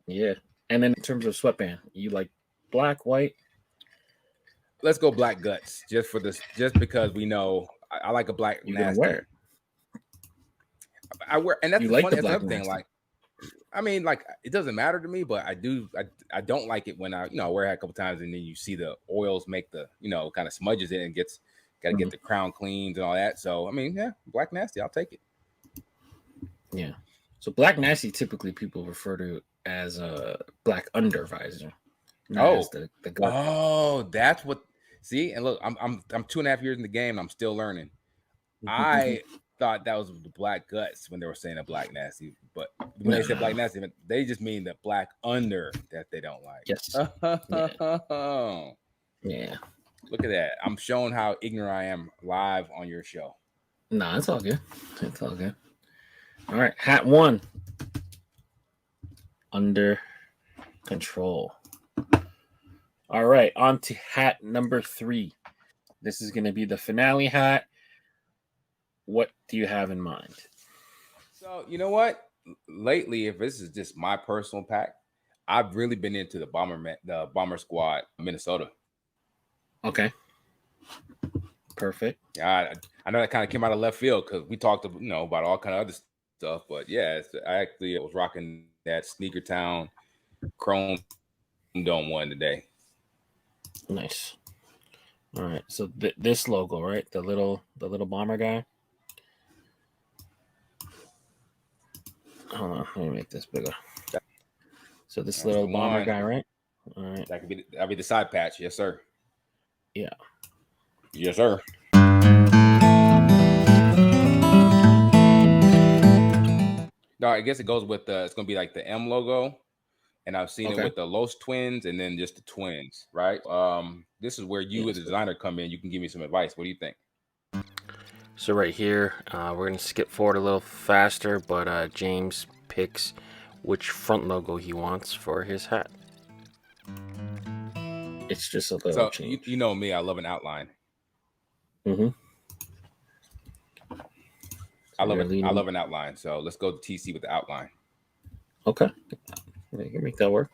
Yeah, and then in terms of sweatband, you like black, white? Let's go black guts, just because we know I like a black. You gonna wear it? I wear, and that's the funny thing. Like, I mean, like it doesn't matter to me, but I do. I don't like it when I wear it a couple times and then you see the oils make the kind of smudges it and got to get the crown cleaned and all that. So I mean, yeah, black nasty, I'll take it. Yeah. So black nasty typically people refer to as a black under visor. The that's what. See, and look, I'm 2.5 years in the game. And I'm still learning. I thought that was the Black Guts when they were saying a Black Nasty, but when they said Black Nasty, they just mean the Black Under that they don't like. Yes. Yeah. Look at that. I'm showing how ignorant I am live on your show. Nah, it's all good. It's all good. All right, hat 1. Under control. All right, on to hat number 3. This is going to be the finale hat. What do you have in mind? So, you know what? Lately, if this is just my personal pack, I've really been into the Bomber Squad, Minnesota. Okay. Perfect. I know that kind of came out of left field because we talked, about all kind of other stuff, but yeah, I was rocking that Sneaker Town Chrome Dome one today. Nice. All right. So this logo, right? The little bomber guy. Hold on, let me make this bigger. So this little bomber guy, right? All right. That'll be the side patch, yes, sir. Yeah. Yes, sir. No, I guess it goes with it's gonna be like the M logo, and I've seen it with the Los Twins and then just the twins, right? This is where you as a designer come in. You can give me some advice. What do you think? So right here, we're gonna skip forward a little faster, but James picks which front logo he wants for his hat. It's just a little change. You know me, I love an outline. Mm-hmm. I love an outline. So let's go to TC with the outline. Okay. You can make that work.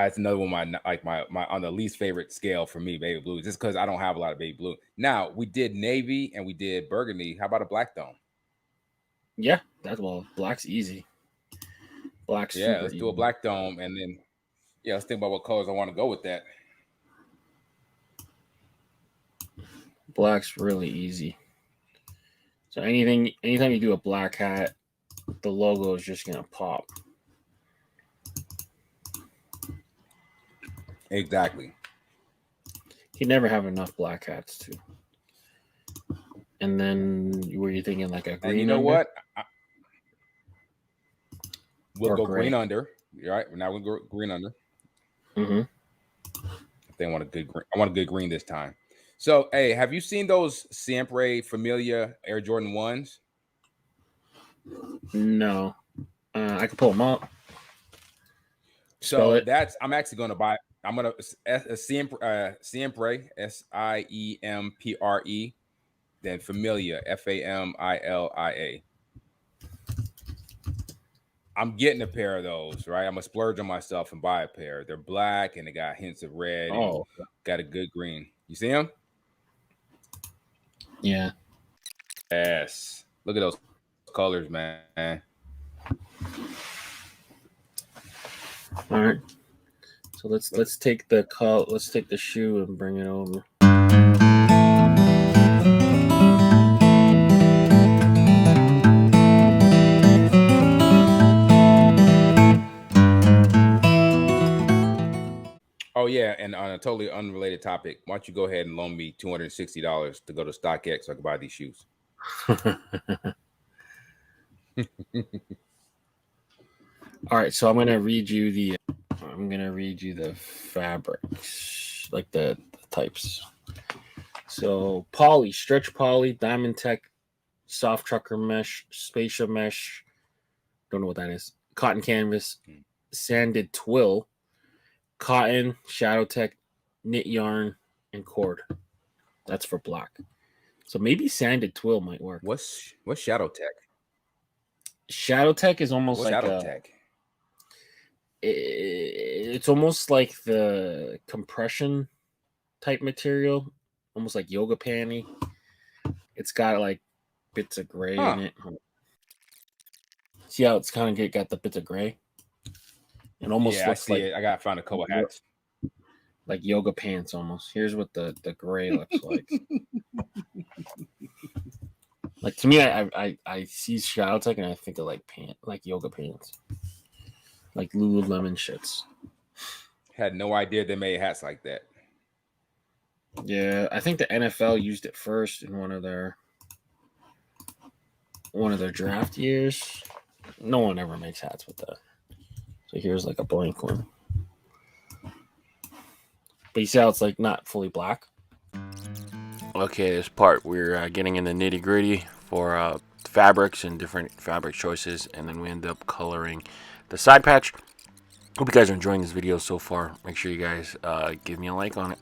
It's another one my on the least favorite scale for me, baby blue, just because I don't have a lot of baby blue. Now we did navy and we did burgundy. How about a black dome? Yeah, black's easy. Black's let's do a black dome, and then let's think about what colors I want to go with that. Black's really easy. So anytime you do a black hat, the logo is just gonna pop. Exactly. You never have enough black hats too. And then were you thinking like a green? And you know what? We'll go green under. Right now we'll go green under. Mm-hmm. If they want a good green, I want a good green this time. So, hey, have you seen those Siempre Familia Air Jordan 1s? No. I can pull them up. So I'm actually going to buy. I'm going to Siempre, Siempre, then Familia, Familia. I'm getting a pair of those, right? I'm going to splurge on myself and buy a pair. They're black and they got hints of red. Oh, and got a good green. You see them? Yeah. Yes. Look at those colors, man. All right. So let's take the shoe and bring it over. Oh yeah, and on a totally unrelated topic, why don't you go ahead and loan me $260 to go to StockX so I can buy these shoes? All right, so I'm gonna read you the fabrics, like the types. So poly, stretch poly, diamond tech, soft trucker mesh, spatial mesh. Don't know what that is. Cotton canvas, sanded twill, cotton, shadow tech, knit yarn, and cord. That's for black. So maybe sanded twill might work. What's shadow tech? Shadow tech is almost What's like shadow tech? It's almost like the compression type material, almost like yoga panty. It's got like bits of gray in it. See how it's kind of got the bits of gray? It almost looks like it. I gotta find a couple hats. Like yoga pants almost. Here's what the gray looks like. Like to me, I see Shadow Tech and I think of like like yoga pants, like Lululemon shits. Had no idea they made hats like that. Yeah, I think the NFL used it first in one of their draft years. No one ever makes hats with that. So here's like a blank one. But you see how it's like not fully black? Okay, this part we're getting in the nitty gritty for fabrics and different fabric choices, and then we end up coloring the side patch. Hope you guys are enjoying this video so far. Make sure you guys give me a like on it.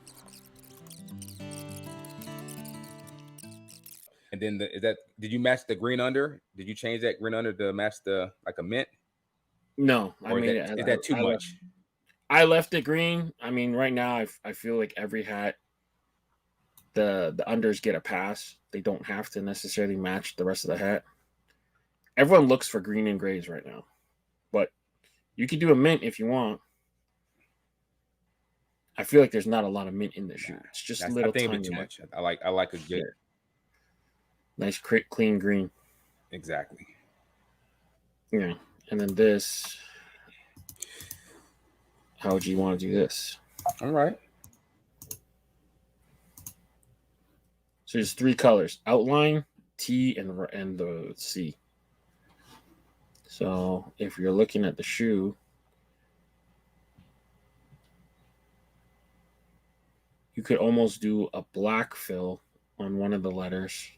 And then did you match the green under? Did you change that green under to match the like a mint? No, I Or made is that too much? I left it green. I mean, right now I feel like every hat the unders get a pass. They don't have to necessarily match the rest of the hat. Everyone looks for green and grays right now, but you can do a mint if you want. I feel like there's not a lot of mint in this shoe. It's just little I think tiny. It'd be too much. I like a good, nice, clean green. Exactly. Yeah, and then this. How would you want to do this? All right. So there's 3 colors: outline, T, and the C. So if you're looking at the shoe, you could almost do a black fill on one of the letters.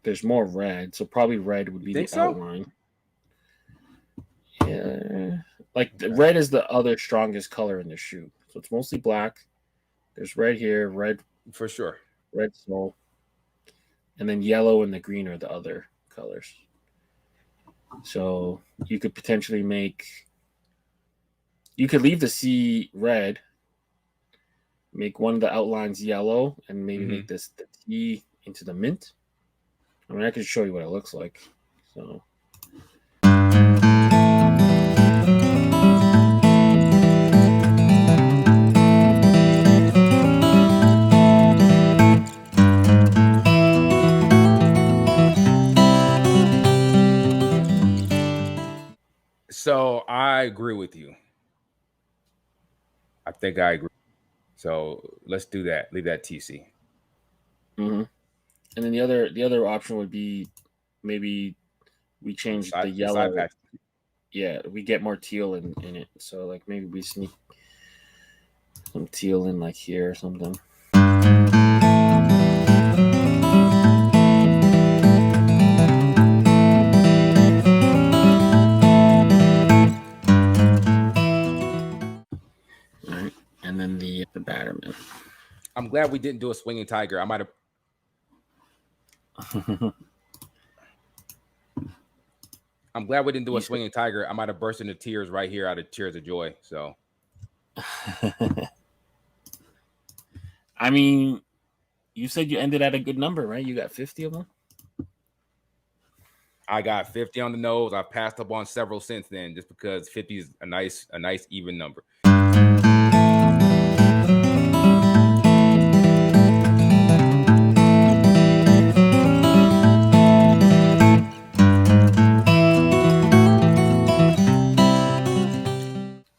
There's more red, so probably red would be the outline. Yeah, like the red is the other strongest color in the shoe, so it's mostly black. There's red here, red for sure, red sole, and then yellow and the green are the other colors. So you could potentially you could leave the C red, make one of the outlines yellow, and maybe make the T into the mint. I mean, I could show you what it looks like. So. So I agree with you. I think I agree. So let's do that. Leave that TC. Mm-hmm. And then the other option would be maybe we change the yellow. Yeah, we get more teal in it. So like maybe we sneak some teal in like here or something. All right, and then the Batterman. I'm glad we didn't do a swinging tiger. I might have. I'm glad we didn't do a swinging tiger. I might have burst into tears right here out of tears of joy. So, I mean, you said you ended at a good number, right? You got 50 of them. I got 50 on the nose. I've passed up on several since then, just because 50 is a nice even number.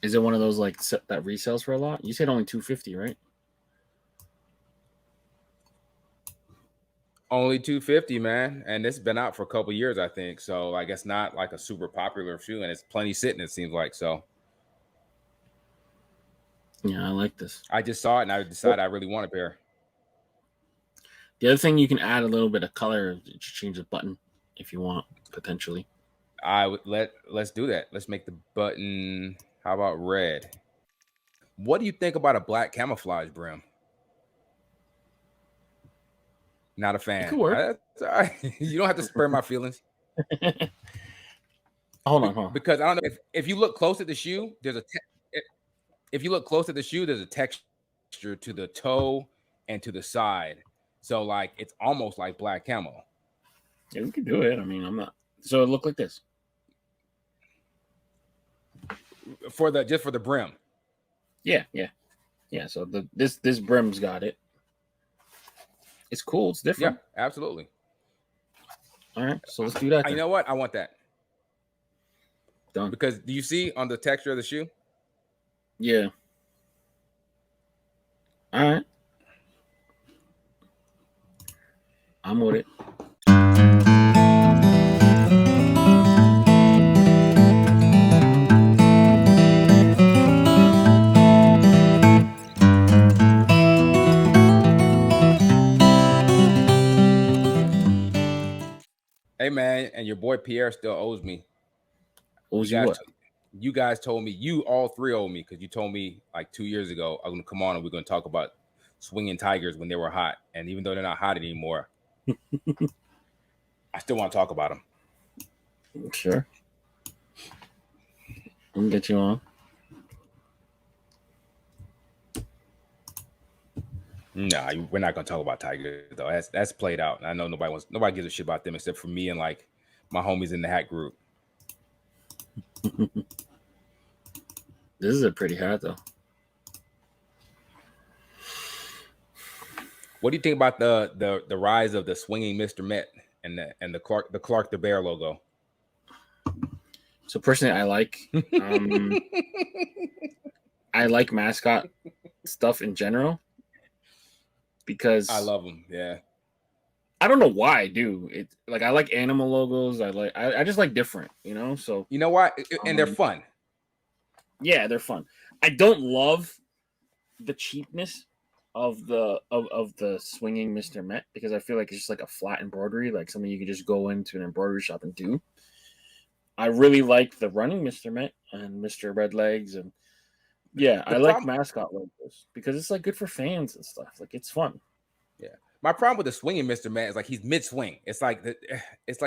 Is it one of those like that resells for a lot? You said only 250, right? Only 250, man, and it's been out for a couple years, I think. So I guess not like a super popular shoe, and it's plenty sitting. It seems like so. Yeah, I like this. I just saw it and I decided I really want a pair. The other thing, you can add a little bit of color, just change the button if you want, potentially. I would let's do that. Let's make the button. How about red? What do you think about a black camouflage brim? Not a fan. It could work. You don't have to spare my feelings. Hold on. Because I don't know if you look close at the shoe, there's a texture to the toe and to the side. So like it's almost like black camo. Yeah, we could do it. I mean, I'm not. So it looked like this. For the brim. Yeah. So this brim's got it. It's cool. It's Yeah, different. absolutely. All right, so let's do that You then. know what? I want that. Done. Because do you see on the texture of the shoe? Yeah. All right. I'm with it. Hey man, and your boy Pierre still owes me. Owes you what? You guys told me, you all three owe me, because you told me like 2 years ago I'm gonna come on and we're gonna talk about swinging tigers when they were hot, and even though they're not hot anymore, I still want to talk about them. Sure. We can get you on. Nah, we're not gonna talk about tigers though. That's played out. I know nobody gives a shit about them except for me and like my homies in the hat group. This is a pretty hat though. What do you think about the rise of the swinging Mr. Met and the Clark the Bear logo? So personally, I like I like mascot stuff in general because I love them. Yeah, I don't know why I do it. Like I like animal logos. I just like different, you know. So you know what? And they're fun. Yeah, they're fun. I don't love the cheapness of the swinging Mr. Met because I feel like it's just like a flat embroidery, like something you can just go into an embroidery shop and do. I really like the running Mr. Met and Mr. Red Legs, and yeah, I like mascot logos because it's like good for fans and stuff. Like it's fun. Yeah. My problem with the swinging Mr. Met is like he's mid swing. It's like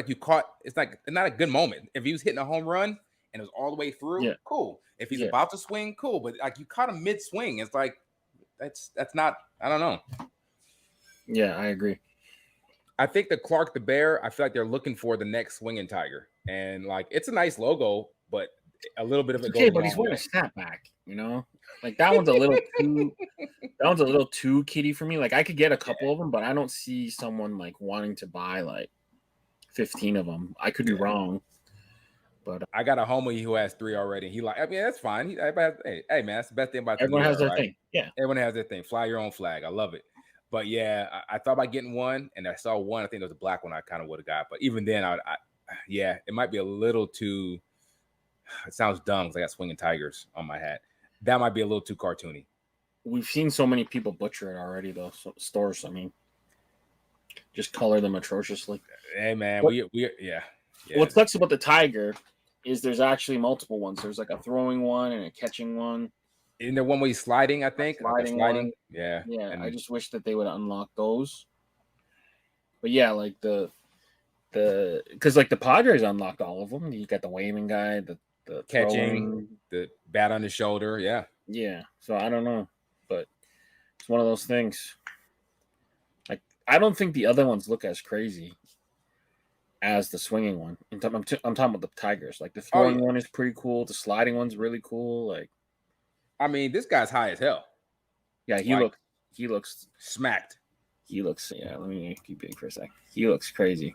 you caught. It's like not a good moment. If he was hitting a home run and it was all the way through, Yeah. cool. If he's about to swing, cool. But like you caught him mid swing, it's like that's not. I don't know. Yeah, I agree. I think the Clark the Bear, I feel like they're looking for the next swinging tiger, and like it's a nice logo, but a little bit of it okay, goes. but he's wearing a snapback, you know. Like that one's a little too. That one's a little too kiddie for me. Like I could get a couple of them, but I don't see someone like wanting to buy like 15 of them. I could be wrong, but I got a homie who has 3 already. He like, I mean, that's fine. Hey man, that's the best thing about everyone the has their right? thing. Yeah, everyone has their thing. Fly your own flag. I love it. But yeah, I thought about getting one, and I saw one. I think it was a black one. I kind of would have got, but even then, yeah, it might be a little too. It sounds dumb because I got swinging tigers on my hat. That might be a little too cartoony. We've seen so many people butcher it already, though. So, stores, I mean, just color them atrociously. Hey man, yeah. What sucks about the tiger is there's actually multiple ones. There's like a throwing one and a catching one. Isn't there one where he's sliding? I think sliding one. Yeah. Yeah. And I just wish that they would unlock those. But yeah, like because like the Padres unlocked all of them. You got the waving guy, the catching, throwing, the bat on the shoulder. Yeah. Yeah. So I don't know, but it's one of those things. Like I don't think the other ones look as crazy as the swinging one. I'm talking about the tigers. Like the throwing one is pretty cool. The sliding one's really cool. Like, I mean, this guy's high as hell. Yeah, he looks smacked. He looks. Yeah, let me keep it for a sec. He looks crazy.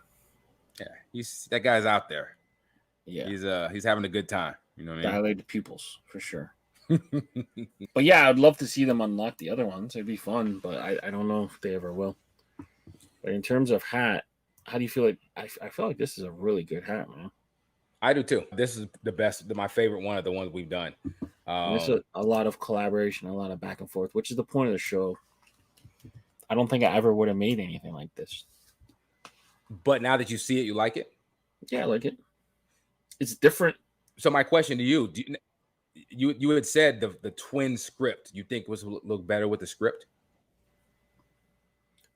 Yeah, that guy's out there. Yeah, he's having a good time. You know what I mean? Dilated pupils for sure. But yeah, I'd love to see them unlock the other ones. It'd be fun, but I don't know if they ever will. But in terms of hat, how do you feel like? I feel like this is a really good hat, man. I do too. This is the best, my favorite one of the ones we've done. There's a lot of collaboration, a lot of back and forth, which is the point of the show. I don't think I ever would have made anything like this. But now that you see it, you like it? Yeah, I like it. It's different. So my question to you, you had said the twin script, you think was look better with the script?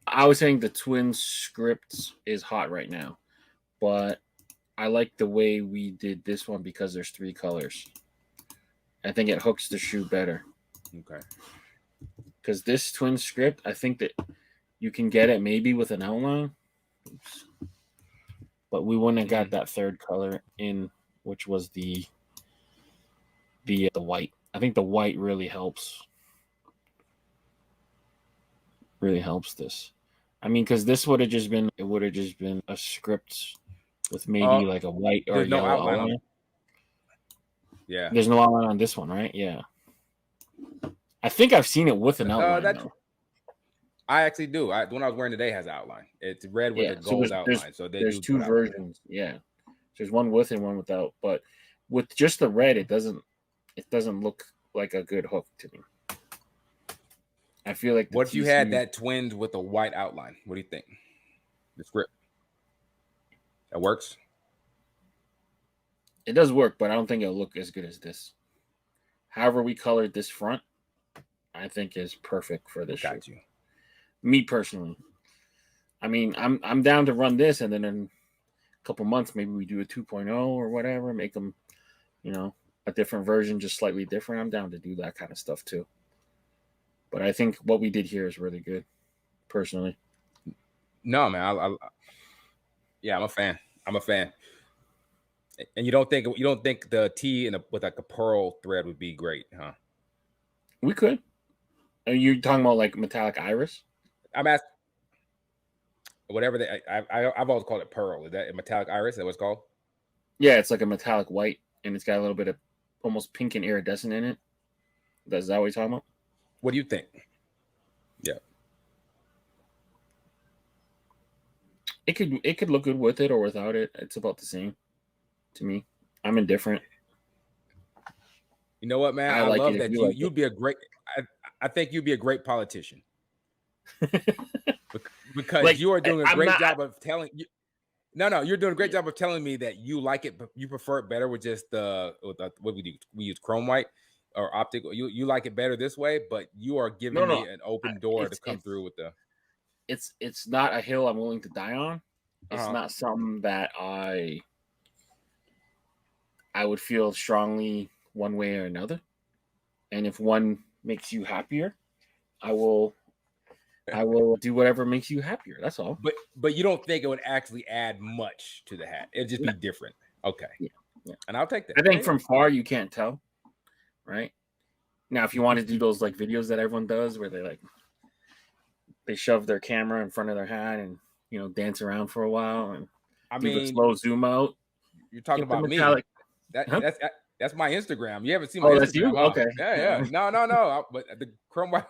I was saying the twin script is hot right now, but I like the way we did this one because there's 3 colors. I think it hooks the shoe better. Okay. Because this twin script, I think that you can get it maybe with an outline. Oops. But we wouldn't have got that 3rd color in, which was the white. I think the white really helps. Really helps this. I mean, because this would have just been a script with maybe like a white or There's no yellow outline outline. on. Yeah. There's no outline on this one, right? Yeah. I think I've seen it with an outline though. I actually do. The one I was wearing today has an outline. It's red with a gold outline. So there's two versions. Yeah. There's one with and one without. But with just the red, it doesn't look like a good hook to me. I feel like what if you had that twinned with a white outline? What do you think? The script. That works? It does work, but I don't think it'll look as good as this. However, we colored this front, I think is perfect for this Got shoe. you. Me personally. I mean, I'm down to run this, and then in a couple months, maybe we do a 2.0 or whatever, make them, a different version, just slightly different. I'm down to do that kind of stuff too. But I think what we did here is really good, personally. No, man. Yeah, I'm a fan. And you don't think the tee with like a pearl thread would be great, huh? We could. Are you talking about like metallic iris? I'm asking. Whatever I've always called it pearl. Is that a metallic iris? Is that what it's called? Yeah, it's like a metallic white, and it's got a little bit of almost pink and iridescent in it. Is that what you're talking about? What do you think? Yeah. It could look good with it or without it. It's about the same to me. I'm indifferent. You know what, man? I love that you'd be a great. I think you'd be a great politician because like, you are doing a great job of telling you. No, you're doing a great job of telling me that you like it, but you prefer it better with just what we do. We use chrome white or optical. You like it better this way, but you are giving me an open door to come through with the. It's not a hill I'm willing to die on. It's not something that I would feel strongly one way or another. And if one makes you happier, I will do whatever makes you happier. That's all. But you don't think it would actually add much to the hat? It'd just be different. Okay. Yeah. And I'll take that. I think from far you can't tell, right? Now, if you want to do those like videos that everyone does where they shove their camera in front of their hat and dance around for a while and do the slow zoom out. You're talking about metallic. Me. That's my Instagram. You haven't seen my Instagram? That's you? Okay. Yeah. No. But the chrome white.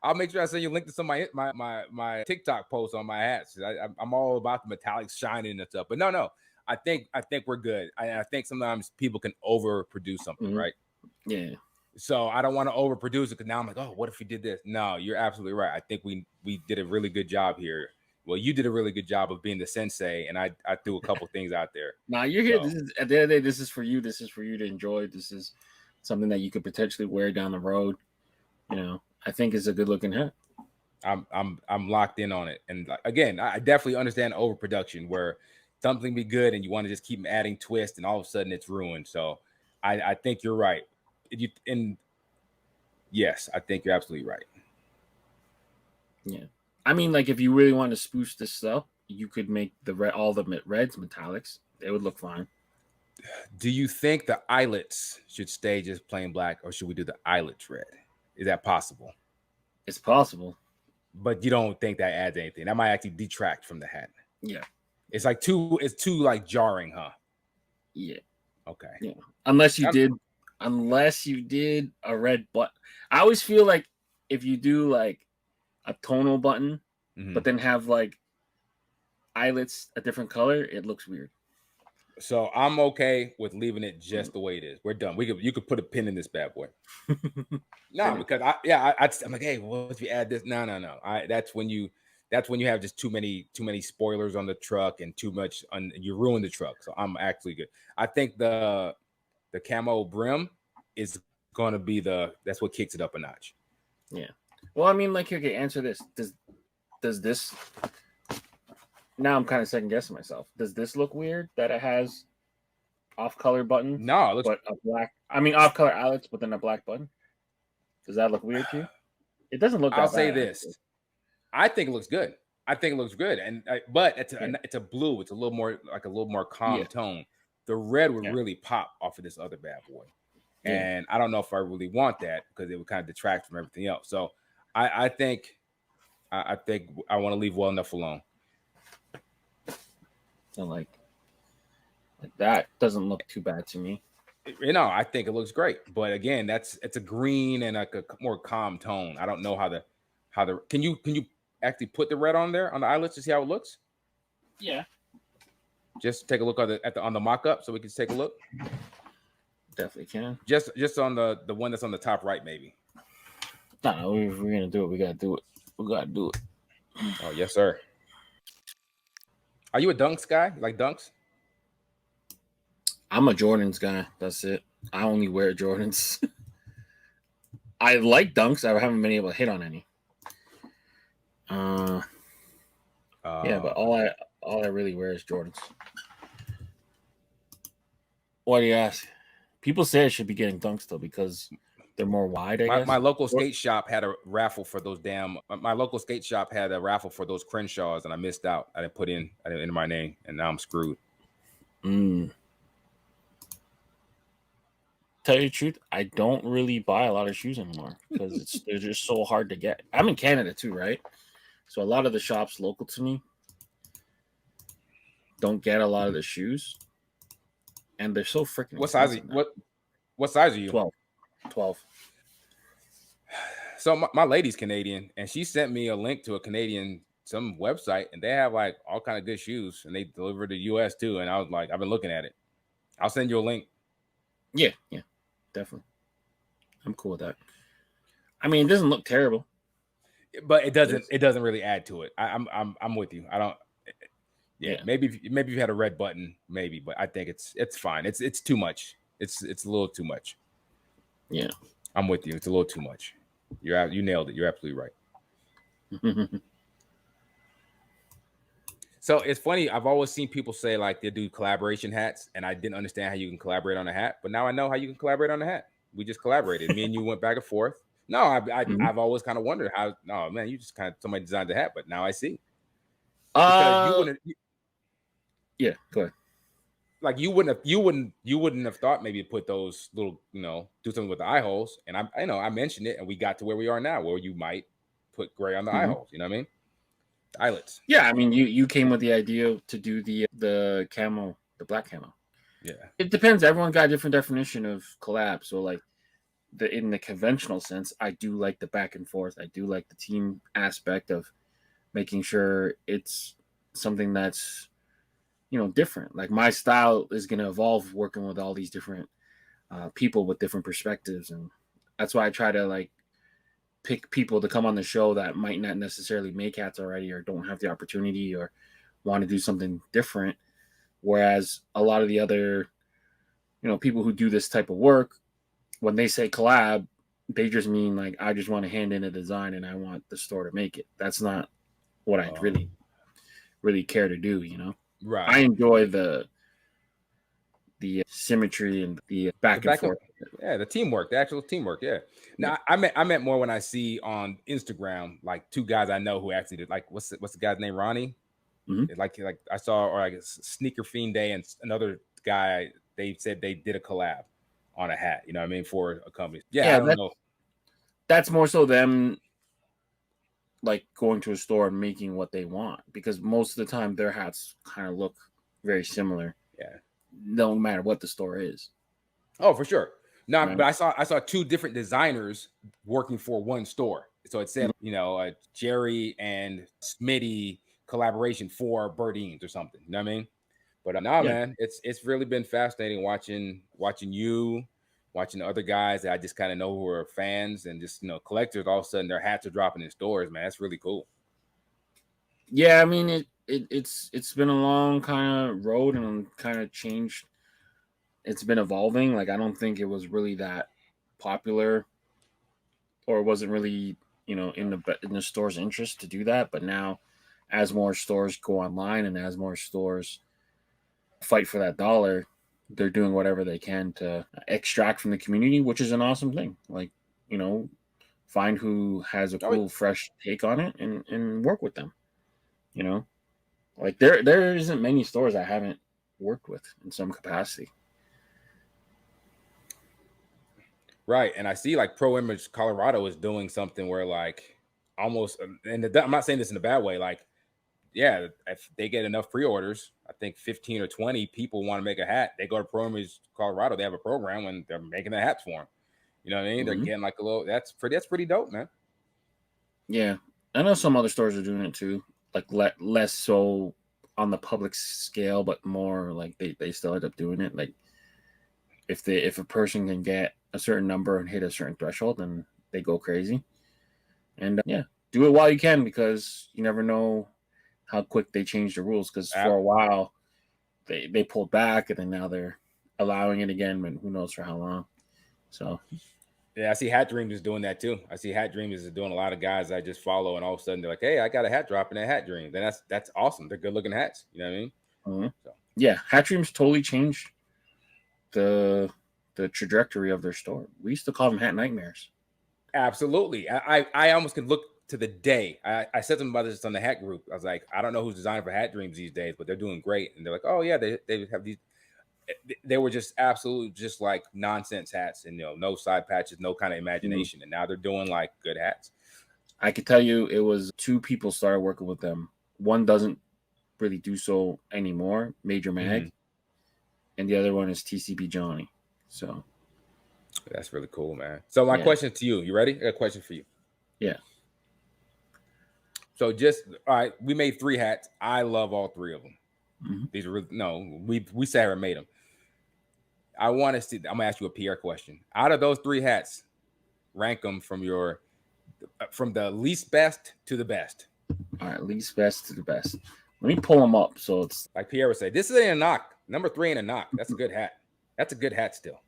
I'll make sure I send you a link to some of my TikTok posts on my hats. I'm all about the metallic shining and stuff. But no. I think we're good. I think sometimes people can overproduce something, right? Yeah. So I don't want to overproduce it because now I'm like, oh, what if we did this? No, you're absolutely right. I think we did a really good job here. Well, you did a really good job of being the sensei, and I threw a couple things out there. Now you're here. So, at the end of the day, this is for you. This is for you to enjoy. This is something that you could potentially wear down the road. I think it's a good looking hat. I'm locked in on it. And again, I definitely understand overproduction where something be good and you want to just keep adding twists and all of a sudden it's ruined. So I think you're right. Yes, I think you're absolutely right. Yeah. I mean, like if you really want to spruce this up, you could make all the reds metallics. They would look fine. Do you think the eyelets should stay just plain black or should we do the eyelets red? Is that possible? It's possible. But you don't think that adds anything? That might actually detract from the hat. Yeah. It's too like jarring, huh? Yeah. Okay. Yeah. Unless you did a red button. I always feel like if you do like a tonal button, but then have like eyelets a different color, it looks weird. So I'm okay with leaving it just the way it is. We're done. You could put a pin in this bad boy. No, because I'm like, hey, what if you add this? No. That's when you have just too many spoilers on the truck and too much you ruin the truck. So I'm actually good. I think the camo brim is gonna be that's what kicks it up a notch. Yeah. Well, I mean, like, okay, answer this. Does this? Now I'm kind of second guessing myself. Does this look weird that it has off-color buttons? No, it looks but a black. I mean, off-color eyelets, but then a black button. Does that look weird to you? It doesn't look. I'll say this. I think it looks good. And but it's a blue. It's a little more calm tone. The red would really pop off of this other bad boy, and I don't know if I really want that because it would kind of detract from everything else. So I think I think I want to leave well enough alone. So like that doesn't look too bad to me. I think it looks great, but again, it's a green and like a more calm tone. I don't know how the can you actually put the red on there on the eyelets to see how it looks? Yeah, just take a look on the mock-up so we can take a look. Definitely can. Just on the one that's on the top right, maybe. No, if we're gonna do it, we gotta do it. We gotta do it. Oh yes, sir. Are you a Dunks guy? You like Dunks? I'm a Jordans guy. That's it. I only wear Jordans. I like Dunks. I haven't been able to hit on any. Yeah, but all I really wear is Jordans. Why do you ask? People say I should be getting Dunks though because they're more wide. I guess my local skate shop had a raffle for those My local skate shop had a raffle for those Crenshaws, and I missed out. I didn't enter my name, and now I'm screwed. Tell you the truth, I don't really buy a lot of shoes anymore because they're just so hard to get. I'm in Canada too, right? So a lot of the shops local to me don't get a lot of the shoes, and they're so freaking. What size? What size are you? 12. So my lady's Canadian, and she sent me a link to a Canadian some website, and they have like all kind of good shoes, and they deliver to US too. And I was like, I've been looking at it. I'll send you a link. Yeah, definitely. I'm cool with that. I mean, it doesn't look terrible, but it doesn't really add to it. I'm with you. I don't. Yeah. Maybe if you had a red button, maybe, but I think it's fine. It's too much. It's a little too much. Yeah, I'm with you. It's a little too much. You nailed it. You're absolutely right. So it's funny. I've always seen people say like they do collaboration hats, and I didn't understand how you can collaborate on a hat. But now I know how you can collaborate on a hat. We just collaborated. Me and you went back and forth. No, I've always kind of wondered how. No, man, you just kind of somebody designed the hat, but now I see. Because you wouldn't. Yeah, go ahead. Like you wouldn't have thought maybe to put those little, do something with the eye holes. And I mentioned it, and we got to where we are now, where you might put gray on the eye holes. You know what I mean? The eyelets. Yeah, I mean, you came with the idea to do the camo, the black camo. Yeah, it depends. Everyone got a different definition of collab. So like in the conventional sense, I do like the back and forth. I do like the team aspect of making sure it's something that's different. Like my style is going to evolve working with all these different people with different perspectives, and that's why I try to like pick people to come on the show that might not necessarily make hats already or don't have the opportunity or want to do something different. Whereas a lot of the other, people who do this type of work, when they say collab, they just mean like, I just want to hand in a design and I want the store to make it. That's not what I really care to do, Right. I enjoy the symmetry and the back and forth. The teamwork, the actual teamwork. Yeah. Now I meant more when I see on Instagram like two guys I know who actually did, like what's the guy's name, Ronnie? Mm-hmm. Like I saw, or I guess Sneaker Fiend Day and another guy, they said they did a collab on a hat. You know what I mean, for a company. Yeah, I don't know. That's more so them like going to a store and making what they want, because most of the time their hats kind of look very similar. Yeah. No matter what the store is. Oh, for sure. No, right. But I saw two different designers working for one store. So it said, Jerry and Smitty collaboration for Birdines or something. You know what I mean? But man, it's really been fascinating watching you, watching the other guys that I just kind of know who are fans and just collectors. All of a sudden, their hats are dropping in stores. Man, that's really cool. Yeah, I mean it's been a long kind of road and kind of changed. It's been evolving. Like I don't think it was really that popular, or wasn't really in the store's interest to do that. But now, as more stores go online and as more stores fight for that dollar, they're doing whatever they can to extract from the community, which is an awesome thing. Like find who has a cool, fresh take on it and work with them. Like there isn't many stores I haven't worked with in some capacity. Right. And I see like Pro Image Colorado is doing something where like almost, and I'm not saying this in a bad way. Like, yeah, if they get enough pre-orders, I think 15 or 20 people want to make a hat. They go to Promise Colorado. They have a program when they're making the hats for them. You know what I mean? They're getting like a little. That's pretty dope, man. Yeah, I know some other stores are doing it too, like less so on the public scale, but more like they still end up doing it. Like if a person can get a certain number and hit a certain threshold, then they go crazy. And yeah, do it while you can, because you never know how quick they change the rules. Because for a while they pulled back, and then now they're allowing it again, but who knows for how long. So yeah, I see Hat Dreams is doing that too. I see Hat Dreams is doing a lot of guys I just follow, and all of a sudden they're like, "Hey, I got a hat drop in that Hat Dreams," and that's awesome. They're good looking hats. You know what I mean? So. Yeah, Hat Dreams totally changed the trajectory of their store. We used to call them Hat Nightmares. Absolutely. I almost could look to the day. I said something about this on the hat group. I was like, I don't know who's designing for Hat Dreams these days, but they're doing great. And they're like, oh yeah, they have these. They were just absolutely just like nonsense hats, and no side patches, no kind of imagination. And now they're doing like good hats. I could tell you, it was 2 people started working with them. One doesn't really do so anymore, Major Mag, and the other one is TCB Johnny. So that's really cool, man. So my question to you, you ready? I got a question for you. Yeah. So all right, we made 3 hats. I love all 3 of them. These are we sat here and made them. I want to see. I'm gonna ask you a PR question. Out of those 3 hats, rank them from the least best to the best. All right, least best to the best. Let me pull them up. So it's like Pierre would say, this isn't a knock. Number 3 ain't a knock. That's a good hat. That's a good hat still.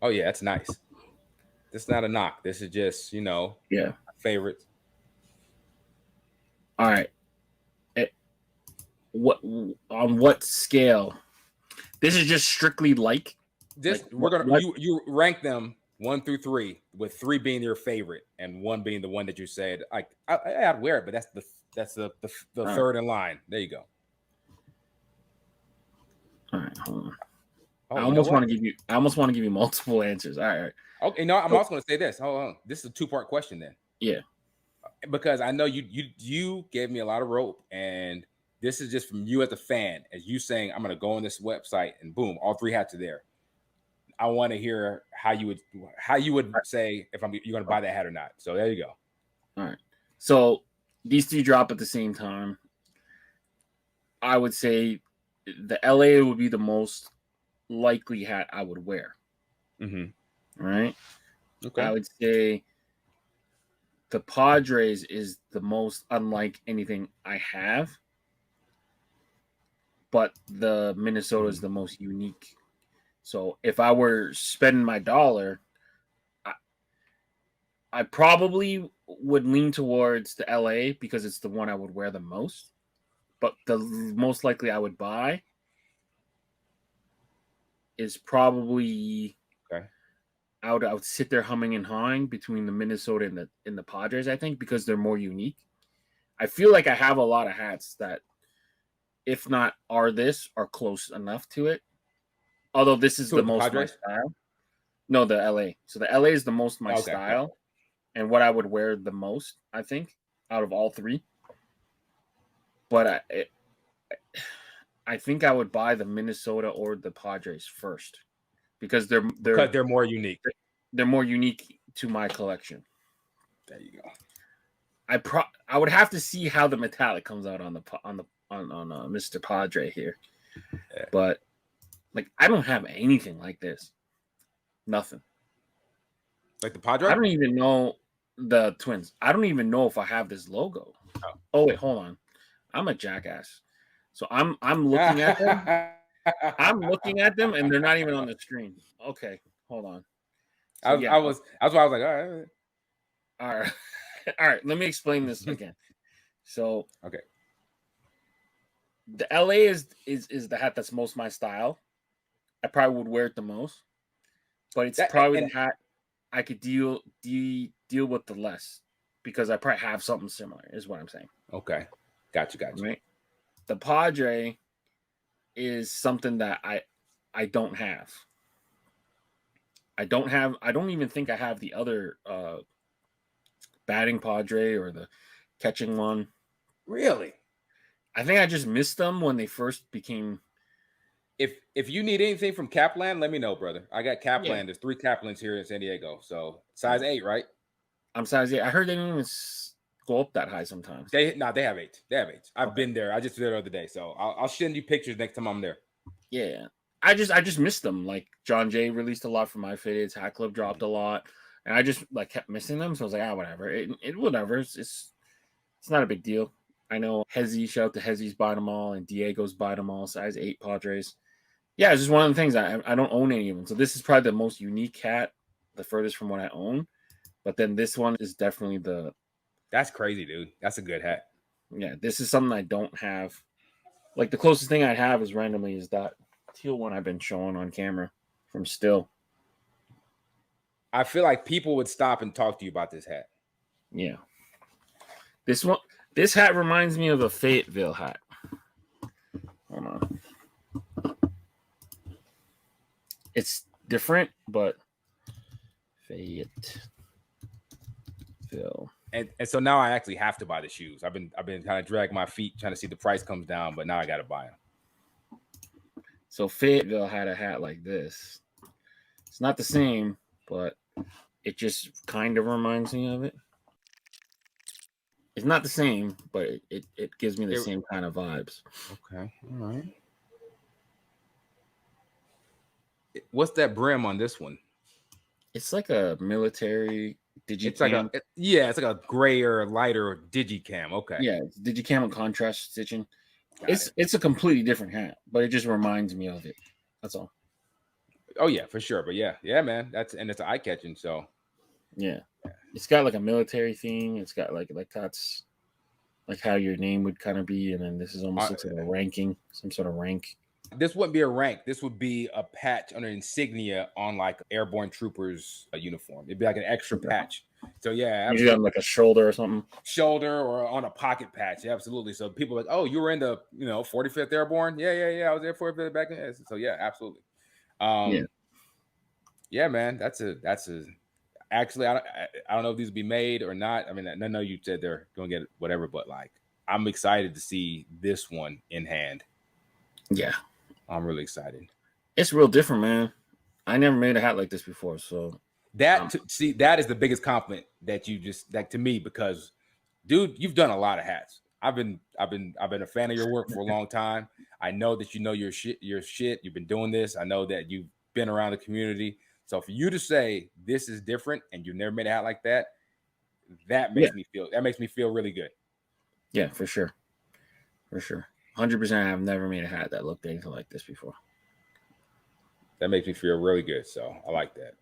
Oh yeah, that's nice. This is not a knock. This is just favorites. All right. On what scale? This is just strictly like. We're gonna you rank them 1 through 3, with 3 being your favorite and 1 being the one that you said I'd wear it, but that's the third in line. There you go. All right, hold on. I almost want to give you multiple answers. All right. Okay, no, I'm also going to say this. Hold on. This is a 2-part question then. Yeah. Because I know you gave me a lot of rope, and this is just from you as a fan, as you saying, I'm going to go on this website and boom, all 3 hats are there. I want to hear how you would say if you're going to buy that hat or not. So there you go. All right. So these 3 drop at the same time. I would say the LA would be the most likely hat I would wear. Right? Okay. I would say the Padres is the most unlike anything I have, but the Minnesota is the most unique. So if I were spending my dollar, I probably would lean towards the LA because it's the one I would wear the most. But the most likely I would buy is probably I would sit there humming and hawing between the Minnesota and the Padres, I think, because they're more unique. I feel like I have a lot of hats that, if not are close enough to it. Although this is the most Padres? My style. No, the LA. So the LA is the most my style and what I would wear the most, I think, out of all 3. But I think I would buy the Minnesota or the Padres first because they're more unique. They're more unique to my collection. There you go. I would have to see how the metallic comes out on Mr. Padre here, but like I don't have anything like this. Nothing. Like the Padre? I don't even know the Twins. I don't even know if I have this logo. Oh wait, hold on. I'm a jackass. So I'm looking at them. I'm looking at them, and they're not even on the screen. Okay, hold on. So, that's why I was like, all right. All right. Let me explain this again. So okay, the LA is the hat that's most my style. I probably would wear it the most, but it's probably the hat I could deal with the less because I probably have something similar. Is what I'm saying. Okay, got you. Right. The Padre is something that I don't have. I don't even think I have the other batting Padre or the catching one. Really? I think I just missed them when they first became. If you need anything from Kaplan, let me know, brother. I got Kaplan. Yeah. There's 3 Kaplans here in San Diego. So size 8, right? I'm size 8. I heard they don't even go up that high sometimes. They have 8. They have 8. I've Okay. been there. I just was there the other day. So I'll send you pictures next time I'm there. Yeah. I just missed them. Like John Jay released a lot from my fitteds. Hat Club dropped a lot. And I just like kept missing them. So I was like, whatever. Whatever. It's not a big deal. I know Hezzy, shout out to Hezzy's bought them all, and Diego's bought them all, size 8 Padres. Yeah, it's just one of the things. I don't own any of them. So this is probably the most unique hat, the furthest from what I own. But then this one is definitely That's crazy, dude. That's a good hat. Yeah, this is something I don't have. Like the closest thing I'd have is randomly is that teal one I've been showing on camera from Still. I feel like people would stop and talk to you about this hat. Yeah. This hat reminds me of a Fayetteville hat. Hold on. It's different, but Fayetteville. And so now I actually have to buy the shoes. I've been kind of dragging my feet trying to see the price comes down, but now I got to buy them. So Fayetteville had a hat like this. It's not the same, but it just kind of reminds me of it. It's not the same, but it gives me the same kind of vibes. Okay, all right. What's that brim on this one? It's like a military digicam. It's like it's like a grayer, lighter digicam. Okay. Yeah, it's digicam and contrast stitching. It's a completely different hat, but it just reminds me of it. That's all. Oh yeah, for sure. But yeah, man. It's eye catching. So yeah, it's got like a military thing. It's got like that's like how your name would kind of be, and then this is almost like a ranking, some sort of rank. This wouldn't be a rank. This would be a patch under insignia on like airborne troopers uniform. It'd be like an extra patch. So yeah, you got like a shoulder or something. Shoulder or on a pocket patch. Yeah, absolutely. So people are like, oh, you were in the 45th Airborne. Yeah. I was there 45th back then. So yeah, absolutely. Yeah, man. That's a. Actually, I don't know if these will be made or not. I mean, I know you said they're gonna get whatever, but like, I'm excited to see this one in hand. Yeah. I'm really excited. It's real different, man. I never made a hat like this before, so that is the biggest compliment that you just to me, because dude, you've done a lot of hats. I've been a fan of your work for a long time. I know that you know your shit. You've been doing this. I know that you've been around the community. So for you to say this is different and you never made a hat like that, that makes me feel really good. Yeah, for sure. 100%. I've never made a hat that looked anything like this before. That makes me feel really good. So I like that.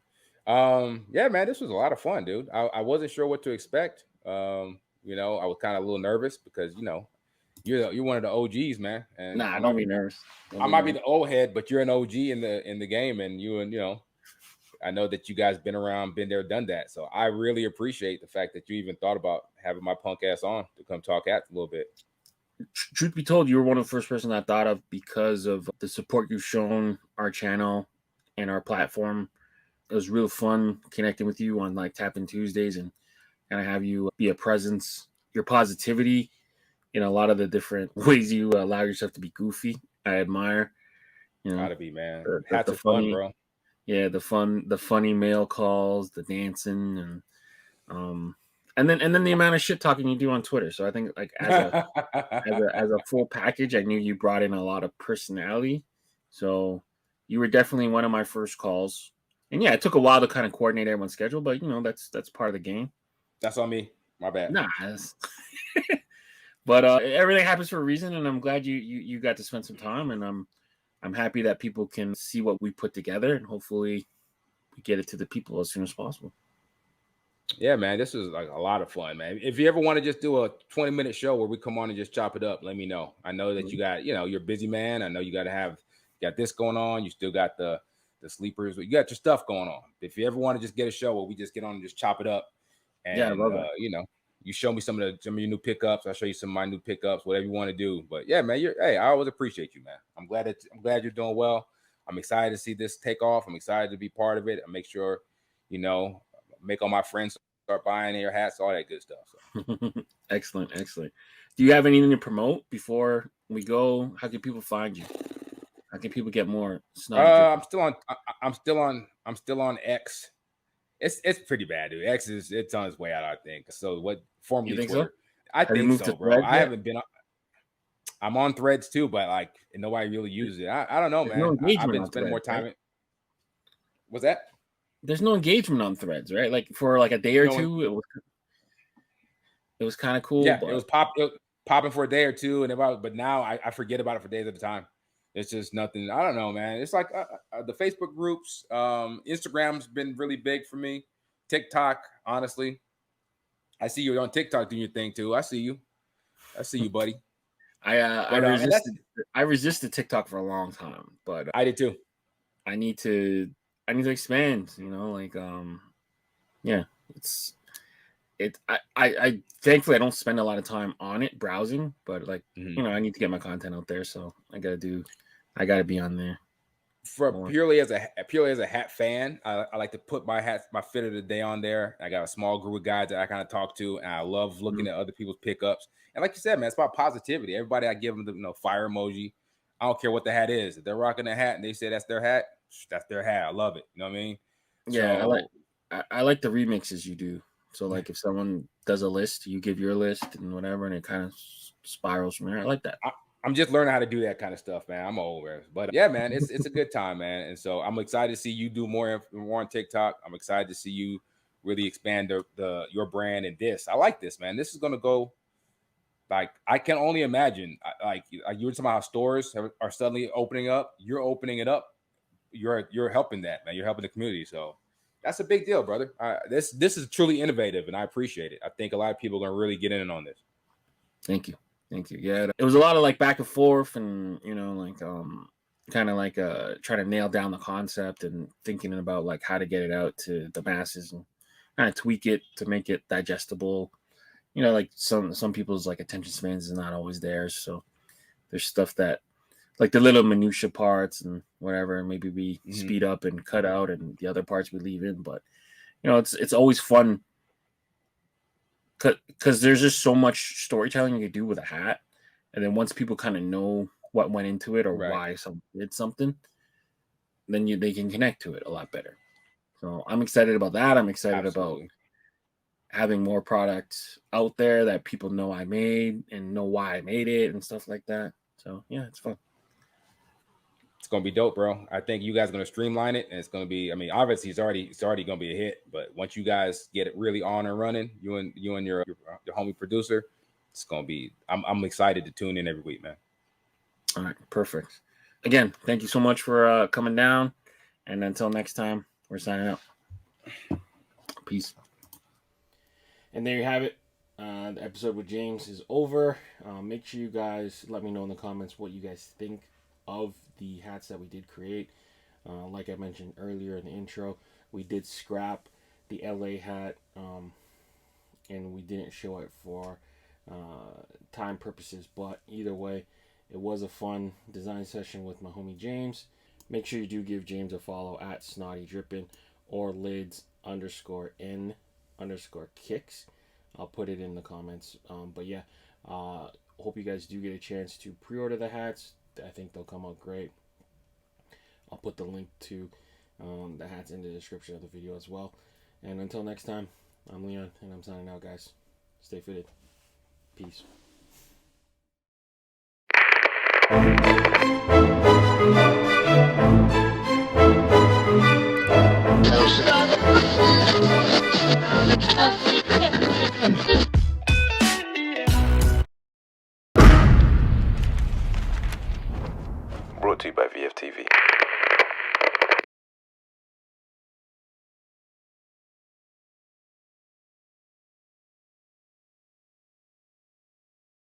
Yeah, man, this was a lot of fun, dude. I wasn't sure what to expect. I was kind of a little nervous because you're one of the OGs, man. And don't be nervous. I might be the old head, but you're an OG in the game, and I know that you guys been around, been there, done that. So I really appreciate the fact that you even thought about having my punk ass on to come talk hats a little bit. Truth be told, you were one of the first person I thought of because of the support you've shown our channel and our platform. It was real fun connecting with you on like Tap In Tuesdays and have you be a presence, your positivity in a lot of the different ways you allow yourself to be goofy. I admire. Gotta be, man. Hats are fun, bro. Yeah, the funny mail calls, the dancing, and then the amount of shit talking you do on Twitter. So I think like as a full package, I knew you brought in a lot of personality. So you were definitely one of my first calls. And yeah, it took a while to kind of coordinate everyone's schedule, but that's part of the game. That's on me. My bad. Nah. But everything happens for a reason, and I'm glad you got to spend some time, and I'm happy that people can see what we put together, and hopefully we get it to the people as soon as possible. Yeah, man, this is like a lot of fun, man. If you ever want to just do a 20-minute show where we come on and just chop it up, let me know. I know that you got, you're a busy man. I know you got this going on. You still got the sleepers, but you got your stuff going on. If you ever want to just get a show where we just get on and just chop it up, and I love that. You show me some of your new pickups. I'll show you some of my new pickups, whatever you want to do. But yeah, man, I always appreciate you, man. I'm glad you're doing well. I'm excited to see this take off. I'm excited to be part of it. I make sure, make all my friends start buying your hats, all that good stuff. So. Excellent. Do you have anything to promote before we go? How can people find you? How can people get more Snottie Drippen? I'm still on X. It's pretty bad, dude. It's on its way out, I think. So what formerly You think Twitter? so? I Have you think moved so, to bro. Threads I yet? haven't been. I'm on Threads too, but like nobody really uses it. I don't know, There's man. no engagement I've been on spending more Threads, time. right? What's that? There's no engagement on Threads, right? Like for like a day or No, two, it was kind of cool, yeah, it but was popping for a day or two, but now I forget about it for days at a time. It's just nothing. I don't know, man. It's like the Facebook groups. Instagram's been really big for me. TikTok, honestly. I see you on TikTok doing your thing too. I see you, buddy. I resisted TikTok for a long time, but I did too. I need to expand. Yeah, I thankfully I don't spend a lot of time on it browsing, but like I need to get my content out there, so I gotta be on there. Purely as a hat fan, I like to put my fit of the day on there. I got a small group of guys that I kind of talk to, and I love looking at other people's pickups. And like you said, man, it's about positivity. Everybody, I give them the fire emoji. I don't care what the hat is. If they're rocking a hat and they say that's their hat, that's their hat. I love it. You know what I mean? Yeah, I like the remixes you do. So like if someone does a list, you give your list and whatever, and it kind of spirals from there. I like that. I'm just learning how to do that kind of stuff, man. I'm older, but yeah, man, it's a good time, man. And so I'm excited to see you do more on TikTok. I'm excited to see you really expand your brand and this. I like this, man. This is gonna go like I can only imagine. Like you were talking about how stores are suddenly opening up. You're opening it up. You're helping that, man. You're helping the community. So that's a big deal, brother. This is truly innovative, and I appreciate it. I think a lot of people are gonna really get in on this. Thank you. Yeah, it was a lot of like back and forth, and kind of like trying to nail down the concept and thinking about like how to get it out to the masses and kind of tweak it to make it digestible. Like some people's like attention spans is not always there, so there's stuff that like the little minutia parts and whatever maybe we speed up and cut out, and the other parts we leave in. But it's always fun because there's just so much storytelling you can do with a hat, and then once people kind of know what went into it or why someone did something, then they can connect to it a lot better. So I'm excited about that. I'm excited about having more products out there that people know I made and know why I made it and stuff like that. So yeah, it's fun. It's gonna be dope, bro. I think you guys are gonna streamline it, and it's gonna be. I mean, obviously, it's already gonna be a hit. But once you guys get it really on and running, you and your homie producer, it's gonna be. I'm excited to tune in every week, man. All right, perfect. Again, thank you so much for coming down, and until next time, we're signing out. Peace. And there you have it. The episode with James is over. Make sure you guys let me know in the comments what you guys think of the hats that we did create. Like I mentioned earlier in the intro, we did scrap the LA hat, and we didn't show it for time purposes, but either way, it was a fun design session with my homie James. Make sure you do give James a follow at Snottie Drippen or lids_n_kicks. I'll put it in the comments. But yeah, hope you guys do get a chance to pre-order the hats. I think they'll come out great. I'll put the link to the hats in the description of the video as well. And until next time, I'm Leon, and I'm signing out, guys. Stay fitted. Peace. Brought to you by VFTV.